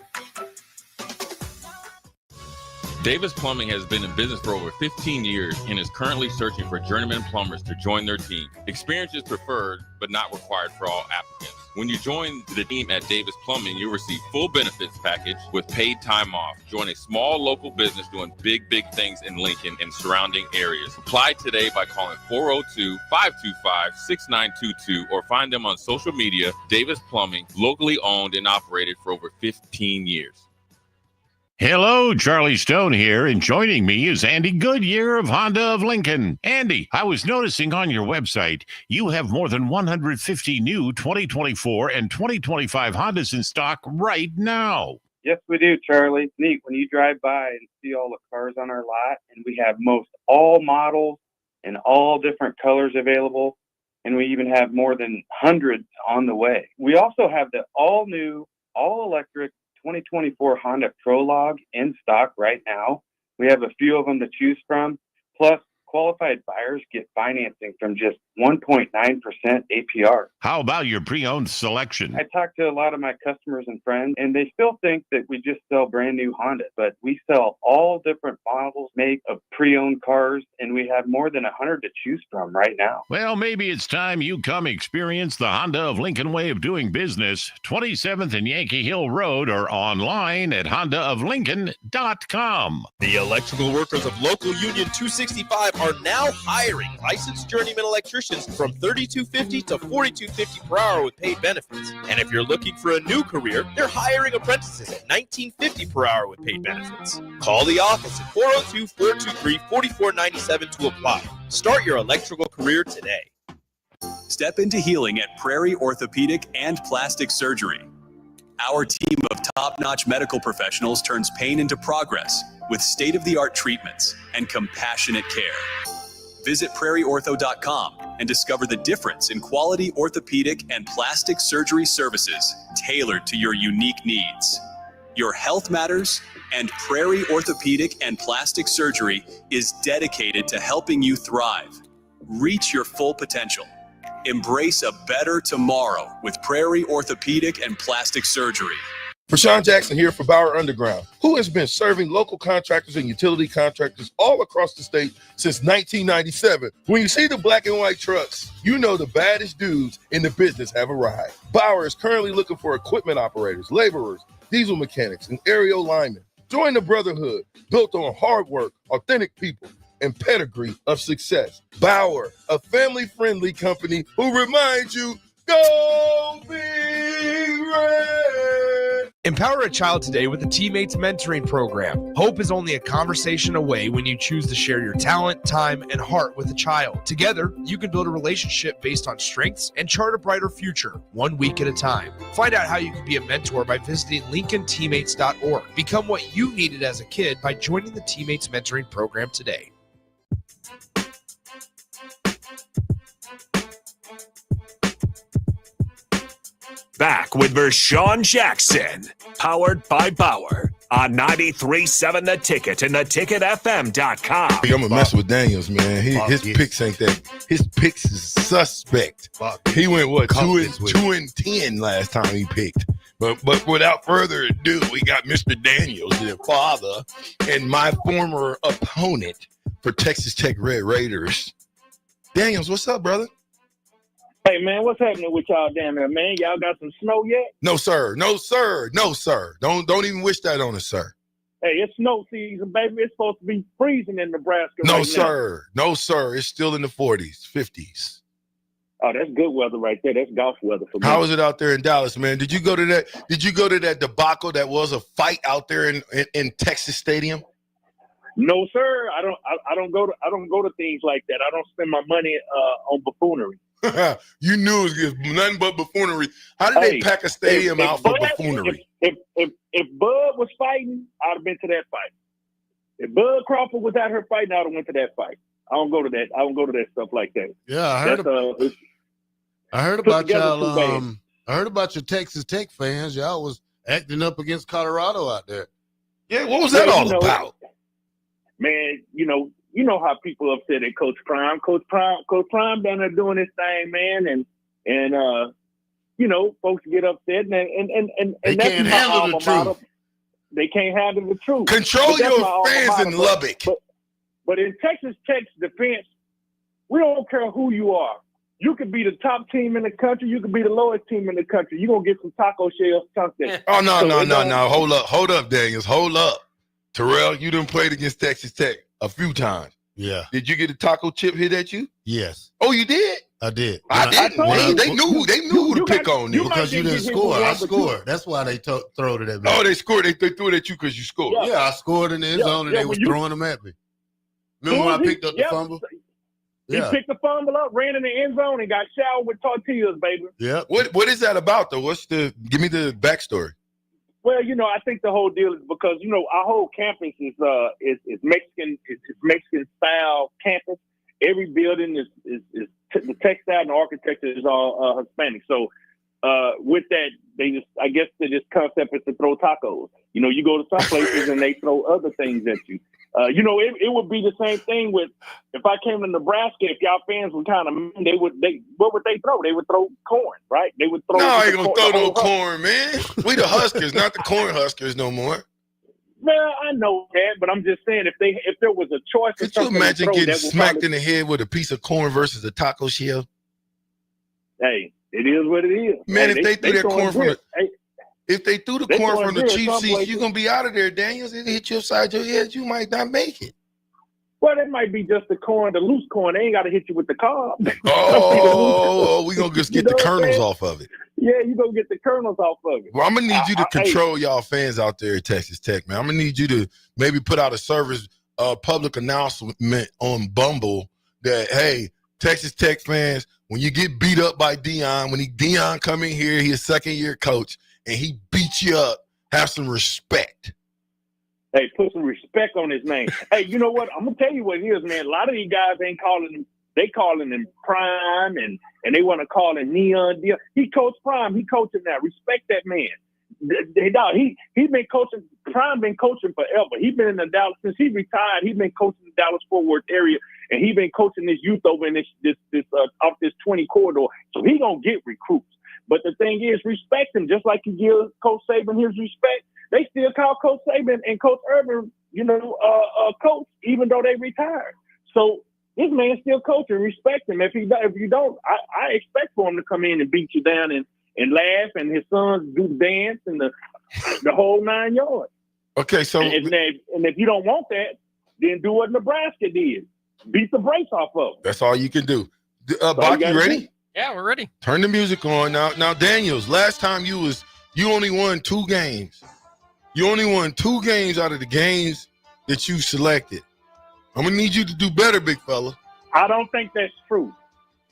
Davis Plumbing has been in business for over 15 years and is currently searching for journeyman plumbers to join their team. Experience is preferred, but not required for all applicants. When you join the team at Davis Plumbing, you'll receive full benefits package with paid time off. Join a small local business doing big things in Lincoln and surrounding areas. Apply today by calling 402-525-6922 or find them on social media. Davis Plumbing, locally owned and operated for over 15 years. Hello, Charlie Stone here, and joining me is Andy Goodyear of Honda of Lincoln. Andy, I was noticing on your website you have more than 150 new 2024 and 2025 Hondas in stock right now. Yes, we do, Charlie. It's neat when you drive by and see all the cars on our lot, and we have most all models and all different colors available, and we even have more than hundreds on the way. We also have the all-new, all-electric 2024 Honda Prologue in stock right now. We have a few of them to choose from. Plus, qualified buyers get financing from just 1.9% APR. How about your pre-owned selection? I talked to a lot of my customers and friends, and they still think that we just sell brand new Hondas, but we sell all different models, make of pre-owned cars, and we have more than 100 to choose from right now. Well, maybe it's time you come experience the Honda of Lincoln way of doing business. 27th and Yankee Hill Road, or online at hondaoflincoln.com. The electrical workers of local Union 265 are now hiring licensed journeyman electricians from $32.50 to $42.50 per hour with paid benefits. And if you're looking for a new career, they're hiring apprentices at $19.50 per hour with paid benefits. Call the office at 402-423-4497 to apply. Start your electrical career today. Step into healing at Prairie Orthopedic and Plastic Surgery. Our team of top-notch medical professionals turns pain into progress with state-of-the-art treatments and compassionate care. Visit prairieortho.com and discover the difference in quality orthopedic and plastic surgery services tailored to your unique needs. Your health matters, and Prairie Orthopedic and Plastic Surgery is dedicated to helping you thrive. Reach your full potential. Embrace a better tomorrow with Prairie Orthopedic and Plastic Surgery. Rashawn Jackson here for Bauer Underground, who has been serving local contractors and utility contractors all across the state since 1997. When you see the black and white trucks, you know the baddest dudes in the business have arrived. Bauer is currently looking for equipment operators, laborers, diesel mechanics, and aerial linemen. Join the brotherhood built on hard work, authentic people, and pedigree of success. Bauer, a family-friendly company who reminds you, go be red. In Empower a child today with the Teammates Mentoring Program. Hope is only a conversation away when you choose to share your talent, time, and heart with a child. Together, you can build a relationship based on strengths and chart a brighter future, 1 week at a time. Find out how you can be a mentor by visiting LincolnTeammates.org. Become what you needed as a kid by joining the Teammates Mentoring Program today. Back with Vershawn Jackson, powered by Bauer on 93.7 The Ticket and theticketfm.com. I'm gonna mess with Daniels, man. His picks ain't that. His picks is suspect. He went 2-10 last time he picked. But without further ado, we got Mr. Daniels, the father, and my former opponent for Texas Tech Red Raiders. Daniels, what's up, brother? Hey, man, what's happening with y'all down there, man? Y'all got some snow yet? No, sir. No, sir. No, sir. Don't even wish that on us, sir. Hey, it's snow season, baby. It's supposed to be freezing in Nebraska No, right sir. No, sir. It's still in the 40s, 50s. now. Oh, that's good weather right there. That's golf weather for me. How is it out there in Dallas, man? Did you go to that? Did you go to that debacle that was a fight out there in Texas Stadium? No, sir. I don't go to things like that. I don't spend my money on buffoonery. You knew it was nothing but buffoonery. How did they pack a stadium out for buffoonery? If Bud was fighting, I'd have been to that fight. If Bud Crawford was out here fighting, I'd have went to that fight. I don't go to that. I don't go to that stuff like that. Yeah, I heard about y'all. I heard about your Texas Tech fans. Y'all was acting up against Colorado out there. Yeah, what was that all about? Man, you know how people upset at Coach Prime. Coach Prime down there doing his thing, man, and folks get upset and they that's can't my handle the alma mater. truth. They can't handle the truth. Control But that's your my alma fans mater. in Lubbock. But in Texas Tech's defense, we don't care who you are. You could be the top team in the country. You could be the lowest team in the country. You're going to get some taco shells chunked in. Oh, no. Hold up, Daniels. Hold up. Terrell, you done played against Texas Tech a few times. Yeah. Did you get a taco chip hit at you? Yes. Oh, you did? I did. I didn't. They knew who to pick on you. Because you didn't score. I scored. That's why they throwed it at me. Oh, they scored. They threw it at you because you scored. Yeah, I scored in the end zone and they was throwing them at me. Remember when I picked up the fumble? He picked the fumble up, ran in the end zone, and got showered with tortillas, baby. Yeah. What is that about, though? Give me the backstory. Well, I think the whole deal is because our whole campus is Mexican. It's Mexican style campus. Every building is the textile and architecture is all Hispanic. So with that, I guess this concept is to throw tacos. You go to some places and they throw other things at you. It would be the same thing with if I came to Nebraska. If y'all fans were kind of mean, what would they throw? They would throw corn, right? They would throw. No, I ain't gonna throw no corn, man. We the Huskers, not the corn Huskers no more. Well, I know that, but I'm just saying if there was a choice, could you imagine getting smacked in the head with a piece of corn versus a taco shell? Hey, it is what it is. Man, hey, if they threw that corn from if they threw the corn from the cheap cheap seats, you're gonna be out of there, Daniels. It hit you upside your head, you might not make it. Well, that might be just the corn, the loose corn. They ain't got to hit you with the cob. Oh, we gonna just get the kernels off of it. Yeah, you gonna get the kernels off of it. Well, I'm gonna need you to control y'all fans out there at Texas Tech, man. I'm gonna need you to maybe put out a service, public announcement on Bumble that, hey, Texas Tech fans, when you get beat up by Deion, when Deion come in here, he's a second-year coach, and he beats you up, have some respect. Hey, put some respect on his name. Hey, you know what? I'm gonna tell you what it is, man. A lot of these guys ain't calling him. They calling him Prime, and they want to call him Neon. He coached Prime. He coaching now. Respect that man. He been coaching. Prime been coaching forever. He been in the Dallas since he retired. He been coaching the Dallas-Fort Worth area, and he been coaching this youth over in this off this 20 corridor. So he gonna get recruits. But the thing is, respect him just like you give Coach Saban his respect. They still call Coach Saban and Coach Urban, coach, even though they retired. So this man's still coaching. Respect him. If you don't, I expect for him to come in and beat you down and laugh, and his sons do dance and the whole 9 yards. Okay, so and if you don't want that, then do what Nebraska did: beat the brakes off of them. That's all you can do. Bach, you ready? Yeah, we're ready. Turn the music on now. Now, Daniels, last time you was You only won 2 games. You only won 2 games out of the games that you selected. I'm going to need you to do better, big fella. I don't think that's true.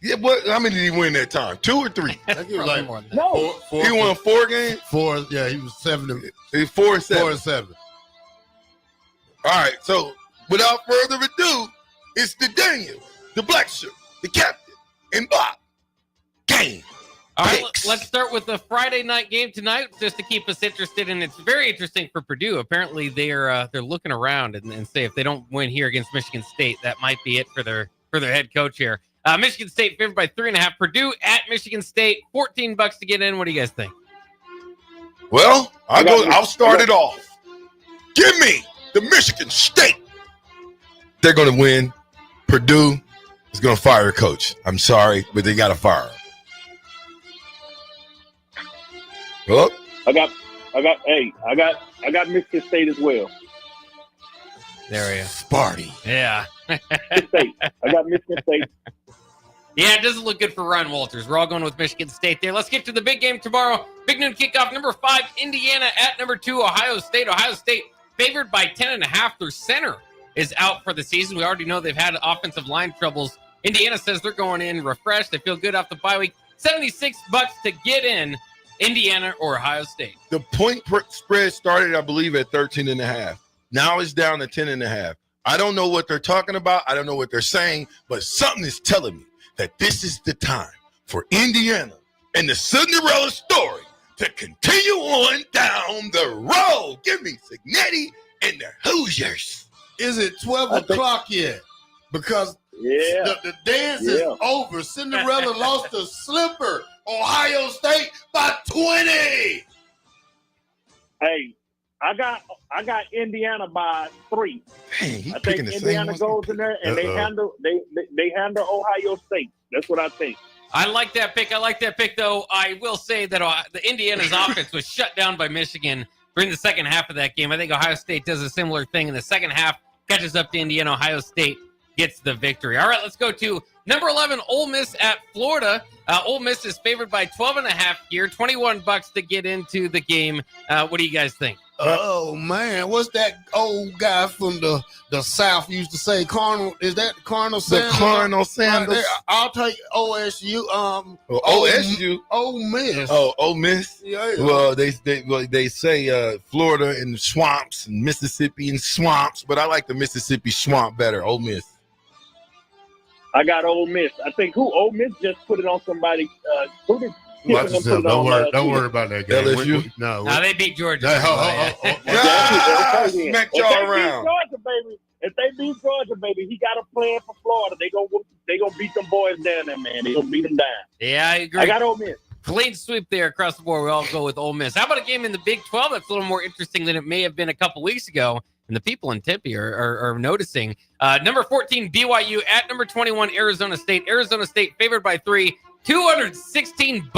Yeah, but how many did he win that time? 2 or 3? I think it was like No. He won 4 games? 4. Yeah, he was 7. He 4 and 7. 4 and 7. All right, so without further ado, it's the Daniel, the Black Shirt, the Captain, and Bob. Game. All right, let's start with the Friday night game tonight, just to keep us interested. And it's very interesting for Purdue. Apparently, they're looking around and say if they don't win here against Michigan State, that might be it for their head coach here. Michigan State favored by 3.5. Purdue at Michigan State, $14 to get in. What do you guys think? Well, I'll start it off. Give me the Michigan State. They're going to win. Purdue is going to fire a coach. I'm sorry, but they got to fire him. Well, I got Michigan State as well. There we go. Sparty. Yeah. State. I got Michigan State. Yeah, it doesn't look good for Ryan Walters. We're all going with Michigan State there. Let's get to the big game tomorrow. Big noon kickoff, number 5, Indiana at number 2, Ohio State. Ohio State favored by 10.5. Their center is out for the season. We already know they've had offensive line troubles. Indiana says they're going in refreshed. They feel good off the bye week. $76 to get in. Indiana or Ohio State. The point spread started, I believe, at 13.5. Now it's down to 10.5. I don't know what they're talking about. I don't know what they're saying, but something is telling me that this is the time for Indiana and the Cinderella story to continue on down the road. Give me Signetti and the Hoosiers. Is it 12 o'clock yet? Because the dance is over. Cinderella lost to Slipper, Ohio State by 20. Hey, I got Indiana by 3. Dang, I think Indiana goes in there and they handle Ohio State. That's what I think. I like that pick. Though. I will say that the Indiana's offense was shut down by Michigan during the second half of that game. I think Ohio State does a similar thing in the second half, catches up to Indiana. Ohio State gets the victory. All right, let's go to number 11, Ole Miss at Florida. Ole Miss is favored by 12.5 here, $21 to get into the game. What do you guys think? Oh, man. What's that old guy from the South used to say? Colonel, is that Colonel Sanders? The Colonel Sanders. I'll take OSU. OSU? Ole Miss. Oh, Ole Miss? Yeah. Well, they say Florida and swamps and Mississippi and swamps, but I like the Mississippi swamp better. Ole Miss. I got Ole Miss. I think Ole Miss just put it on somebody. Watch yourself. Don't worry about that game. LSU? No, they beat Georgia. Smack y'all around. Georgia, baby. If they beat Georgia, baby, he got a plan for Florida. They gonna beat them boys down there, man. They gonna beat them down. Yeah, I agree. I got Ole Miss. Clean sweep there across the board. We all go with Ole Miss. How about a game in the Big 12 that's a little more interesting than it may have been a couple weeks ago? And the people in Tempe are noticing. Number 14, BYU at number 21, Arizona State. Arizona State favored by 3, $216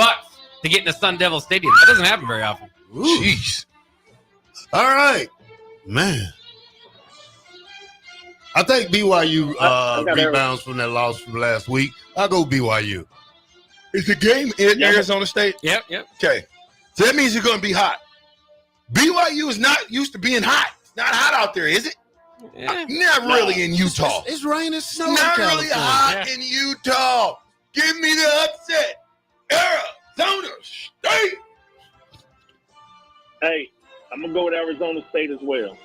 to get into Sun Devil Stadium. That doesn't happen very often. Jeez. All right, man. I think BYU rebounds from that loss from last week. I'll go BYU. Is the game in Arizona State? Yep. Okay. So that means you're going to be hot. BYU is not used to being hot. It's not hot out there, is it? Yeah. Not really in Utah. It's raining snow. Not in really hot in Utah. Give me the upset. Arizona State. Hey, I'm gonna go with Arizona State as well.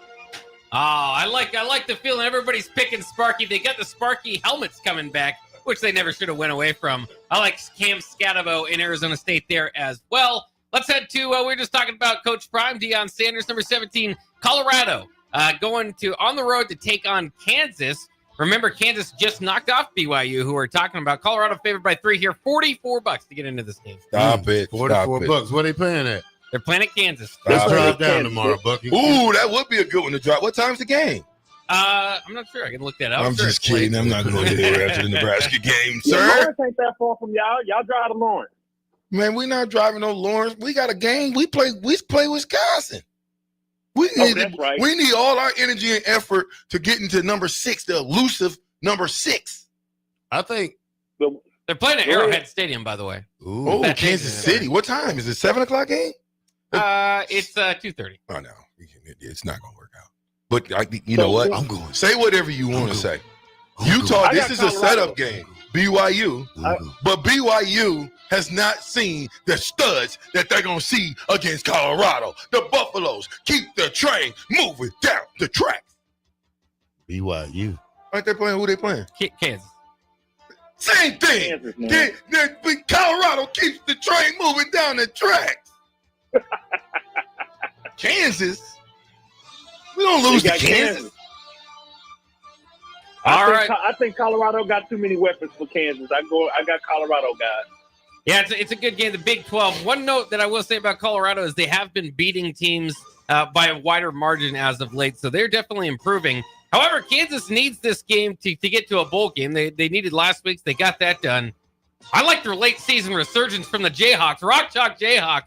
Oh, I like the feeling. Everybody's picking Sparky. They got the Sparky helmets coming back, which they never should have went away from. I like Cam Scatavo in Arizona State there as well. Let's head to, we were just talking about Coach Prime, Deion Sanders, number 17, Colorado, going on the road to take on Kansas. Remember, Kansas just knocked off BYU, who we're talking about. Colorado favored by 3 here, $44 to get into this game. Stop it. $44. What are they paying at? They're playing at Kansas. Let's drive down tomorrow, Bucky. Ooh, that would be a good one to drive. What time's the game? I'm not sure. I can look that up. I'm just kidding. I'm not going anywhere after the Nebraska game, sir. Lawrence ain't that far from y'all. Y'all drive to Lawrence. Man, we're not driving no Lawrence. We got a game. We play Wisconsin. We need all our energy and effort to get into number 6, the elusive number 6. I think they're playing at Arrowhead Stadium, by the way. Ooh, Kansas City. What time is it? 7 o'clock game? It's 2:30. Oh no, it's not gonna work out. But you know what? I'm going. Say whatever you want to say. Utah, this is a setup game. BYU, but BYU has not seen the studs that they're gonna see against Colorado. The Buffaloes keep the train moving down the track. BYU. Aren't they playing? Who they playing? Kansas. Same thing. Colorado keeps the train moving down the track. Kansas. We don't lose to Kansas. I think Colorado got too many weapons for Kansas. I got Colorado guys. Yeah, it's a good game. The Big 12. One note that I will say about Colorado is they have been beating teams by a wider margin as of late, so they're definitely improving. However, Kansas needs this game to get to a bowl game. They needed last week's. They got that done. I like their late season resurgence from the Jayhawks. Rock Chalk Jayhawk,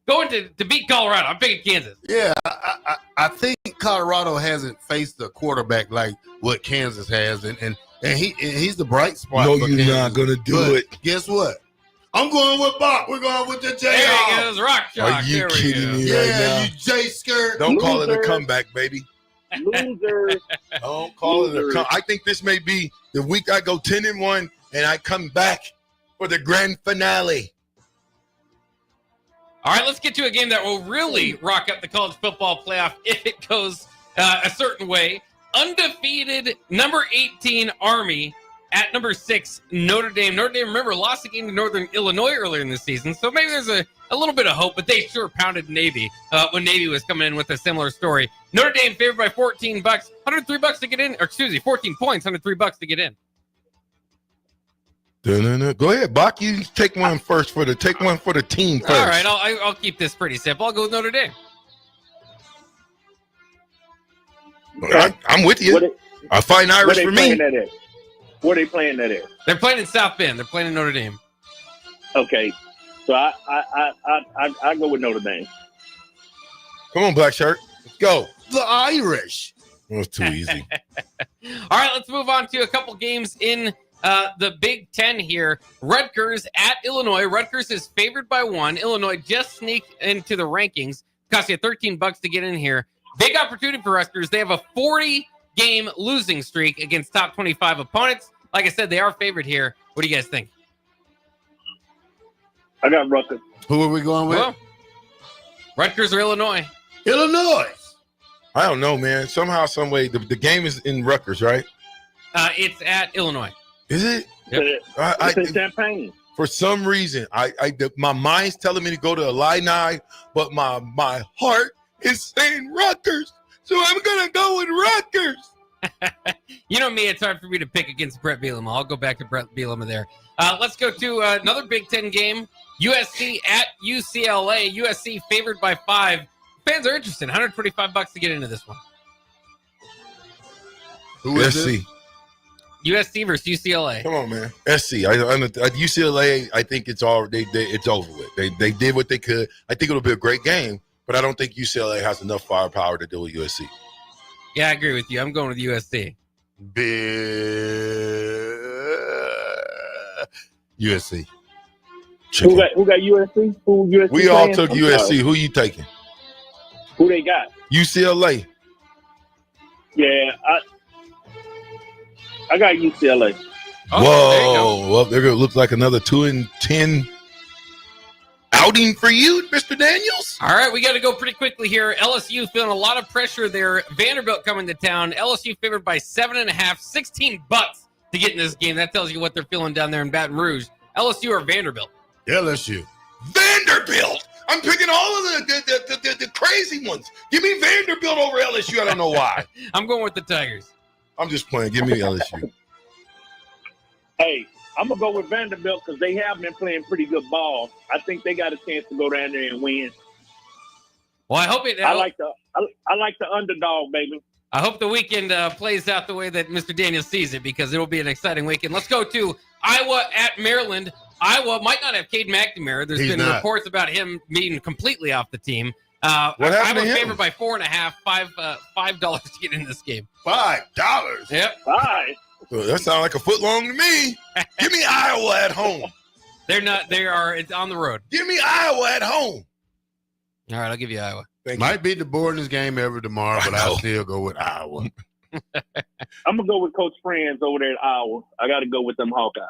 going to beat Colorado. I'm picking Kansas. Yeah, I think Colorado hasn't faced a quarterback like what Kansas has, and he's the bright spot. No, you're not gonna do it. Guess what? I'm going with Bach. We're going with the Jayhawks. There he goes, Rock Chalk. Are you kidding me right now? You Jay skirt. Don't call it a comeback, baby. Losers. Don't call it a comeback. I think this may be the week I go 10-1 and I come back for the grand finale. All right, let's get to a game that will really rock up the college football playoff if it goes a certain way. Undefeated number 18 Army at number 6 Notre Dame. Notre Dame, remember, lost a game to Northern Illinois earlier in the season, so maybe there's a little bit of hope, but they sure pounded Navy when Navy was coming in with a similar story. Notre Dame favored by $14, $103 to get in, or excuse me, 14 points, $103 to get in. Go ahead, Bach. You take one first for the team first. All right, I'll keep this pretty simple. I'll go with Notre Dame. I'm with you. I find Irish for me. Where are they playing that at? They're playing in South Bend. They're playing in Notre Dame. Okay, so I go with Notre Dame. Come on, black shirt. Let's go. The Irish. It was too easy. All right, let's move on to a couple games in the Big Ten here. Rutgers at Illinois. Rutgers is favored by 1. Illinois just sneaked into the rankings. Cost you $13 to get in here. Big opportunity for Rutgers. They have a 40-game losing streak against top 25 opponents. Like I said, they are favored here. What do you guys think? I got Rutgers. Who are we going with? Well, Rutgers or Illinois? Illinois. I don't know, man. Somehow, some way, the game is in Rutgers, right? It's at Illinois. Is it? Yep. It's in Champaign. For some reason, my mind's telling me to go to Illini, but my heart is saying Rutgers, so I'm gonna go with Rutgers. You know me, it's hard for me to pick against Brett Bielema. I'll go back to Brett Bielema there. Let's go to another Big Ten game. USC at UCLA. USC favored by 5. Fans are interested. $125 to get into this one. Who is SC? USC versus UCLA. Come on, man. SC. UCLA, I think it's over with. They did what they could. I think it'll be a great game, but I don't think UCLA has enough firepower to deal with USC. Yeah, I agree with you. I'm going with USC. USC. Who got USC? Who USC? We all took USC. Who you taking? Who they got? UCLA. Yeah, I got UCLA. Whoa! Well, they're gonna look like another 2-10 outing for you, Mr. Daniels. All right, we got to go pretty quickly here. LSU feeling a lot of pressure there. Vanderbilt coming to town. LSU favored by 7.5, $16 to get in this game. That tells you what they're feeling down there in Baton Rouge. LSU or Vanderbilt? LSU. Vanderbilt. I'm picking all of the crazy ones. Give me Vanderbilt over LSU. I don't know why. I'm going with the Tigers. I'm just playing. Give me LSU. Hey, I'm going to go with Vanderbilt because they have been playing pretty good ball. I think they got a chance to go down there and win. Well, I hope it. I like the underdog, baby. I hope the weekend plays out the way that Mr. Daniels sees it because it will be an exciting weekend. Let's go to Iowa at Maryland. Iowa might not have Cade McNamara. There's been reports about him being completely off the team. What happened to him? Favored by 4.5, $5 to get in this game. $5. Yep. $5. That sounds like a foot long to me. Give me Iowa at home. They're not. They are. It's on the road. Give me Iowa at home. All right, I'll give you Iowa. Might be the boringest game ever tomorrow, but I'll still go with Iowa. I'm gonna go with Coach Franz over there at Iowa. I got to go with them Hawkeyes.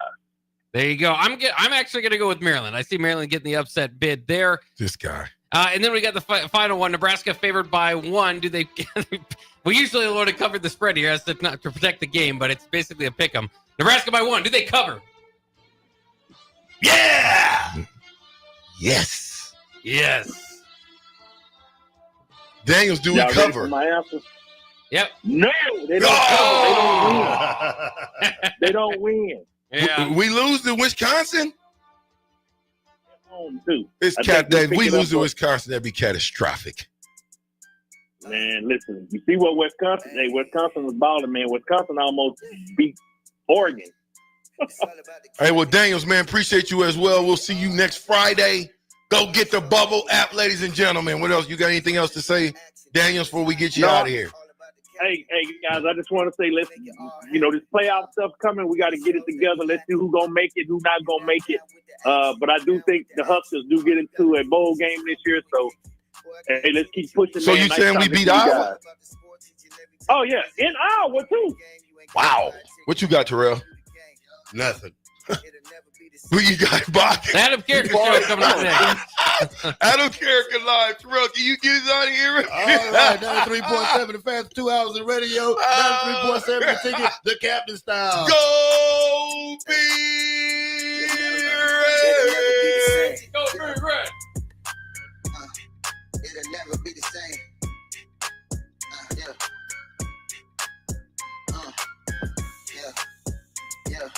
There you go. I'm actually going to go with Maryland. I see Maryland getting the upset bid there. This guy. And then we got the final one. Nebraska favored by 1. Do they? We usually would have covered the spread here, as to not to protect the game, but it's basically a pick 'em. Nebraska by 1. Do they cover? Yeah. Yes. Yes. Daniels, do we Y'all ready cover? for my answer? Yep. No, they don't cover. They don't win. Yeah. We lose to Wisconsin? Home too. It's I think we if we pick it lose up to for- Wisconsin, that'd be catastrophic. Man, listen, you see what Wisconsin? Hey, Wisconsin was balling, man. Wisconsin almost beat Oregon. Hey, well, Daniels, man, appreciate you as well. We'll see you next Friday. Go get the Bubble app, ladies and gentlemen. What else? You got anything else to say, Daniels, before we get you out of here? Hey, guys, I just want to say, let's, this playoff stuff coming. We got to get it together. Let's see who's going to make it, who's not going to make it. But I do think the Huskers do get into a bowl game this year. So, hey, let's keep pushing. So you saying we beat Iowa? Oh, yeah. In Iowa, too. Wow. What you got, Terrell? Nothing. Who you got, Bach? Adam Carricker show coming up next. Adam Carricker live. Terrell, can you get us out of here? All right, 93.7 the fans, 2 hours of radio, 93.7 the ticket, the captain style. Go be ready. Go be ready. It'll never be the same. Yeah. Yeah.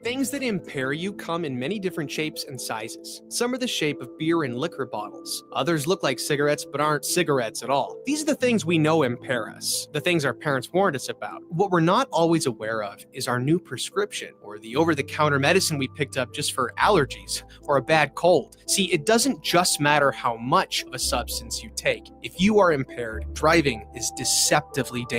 Things that impair you come in many different shapes and sizes. Some are the shape of beer and liquor bottles. Others look like cigarettes but aren't cigarettes at all. These are the things we know impair us, the things our parents warned us about. What we're not always aware of is our new prescription, or the over-the-counter medicine we picked up just for allergies or a bad cold. See, it doesn't just matter how much of a substance you take. If you are impaired, driving is deceptively dangerous.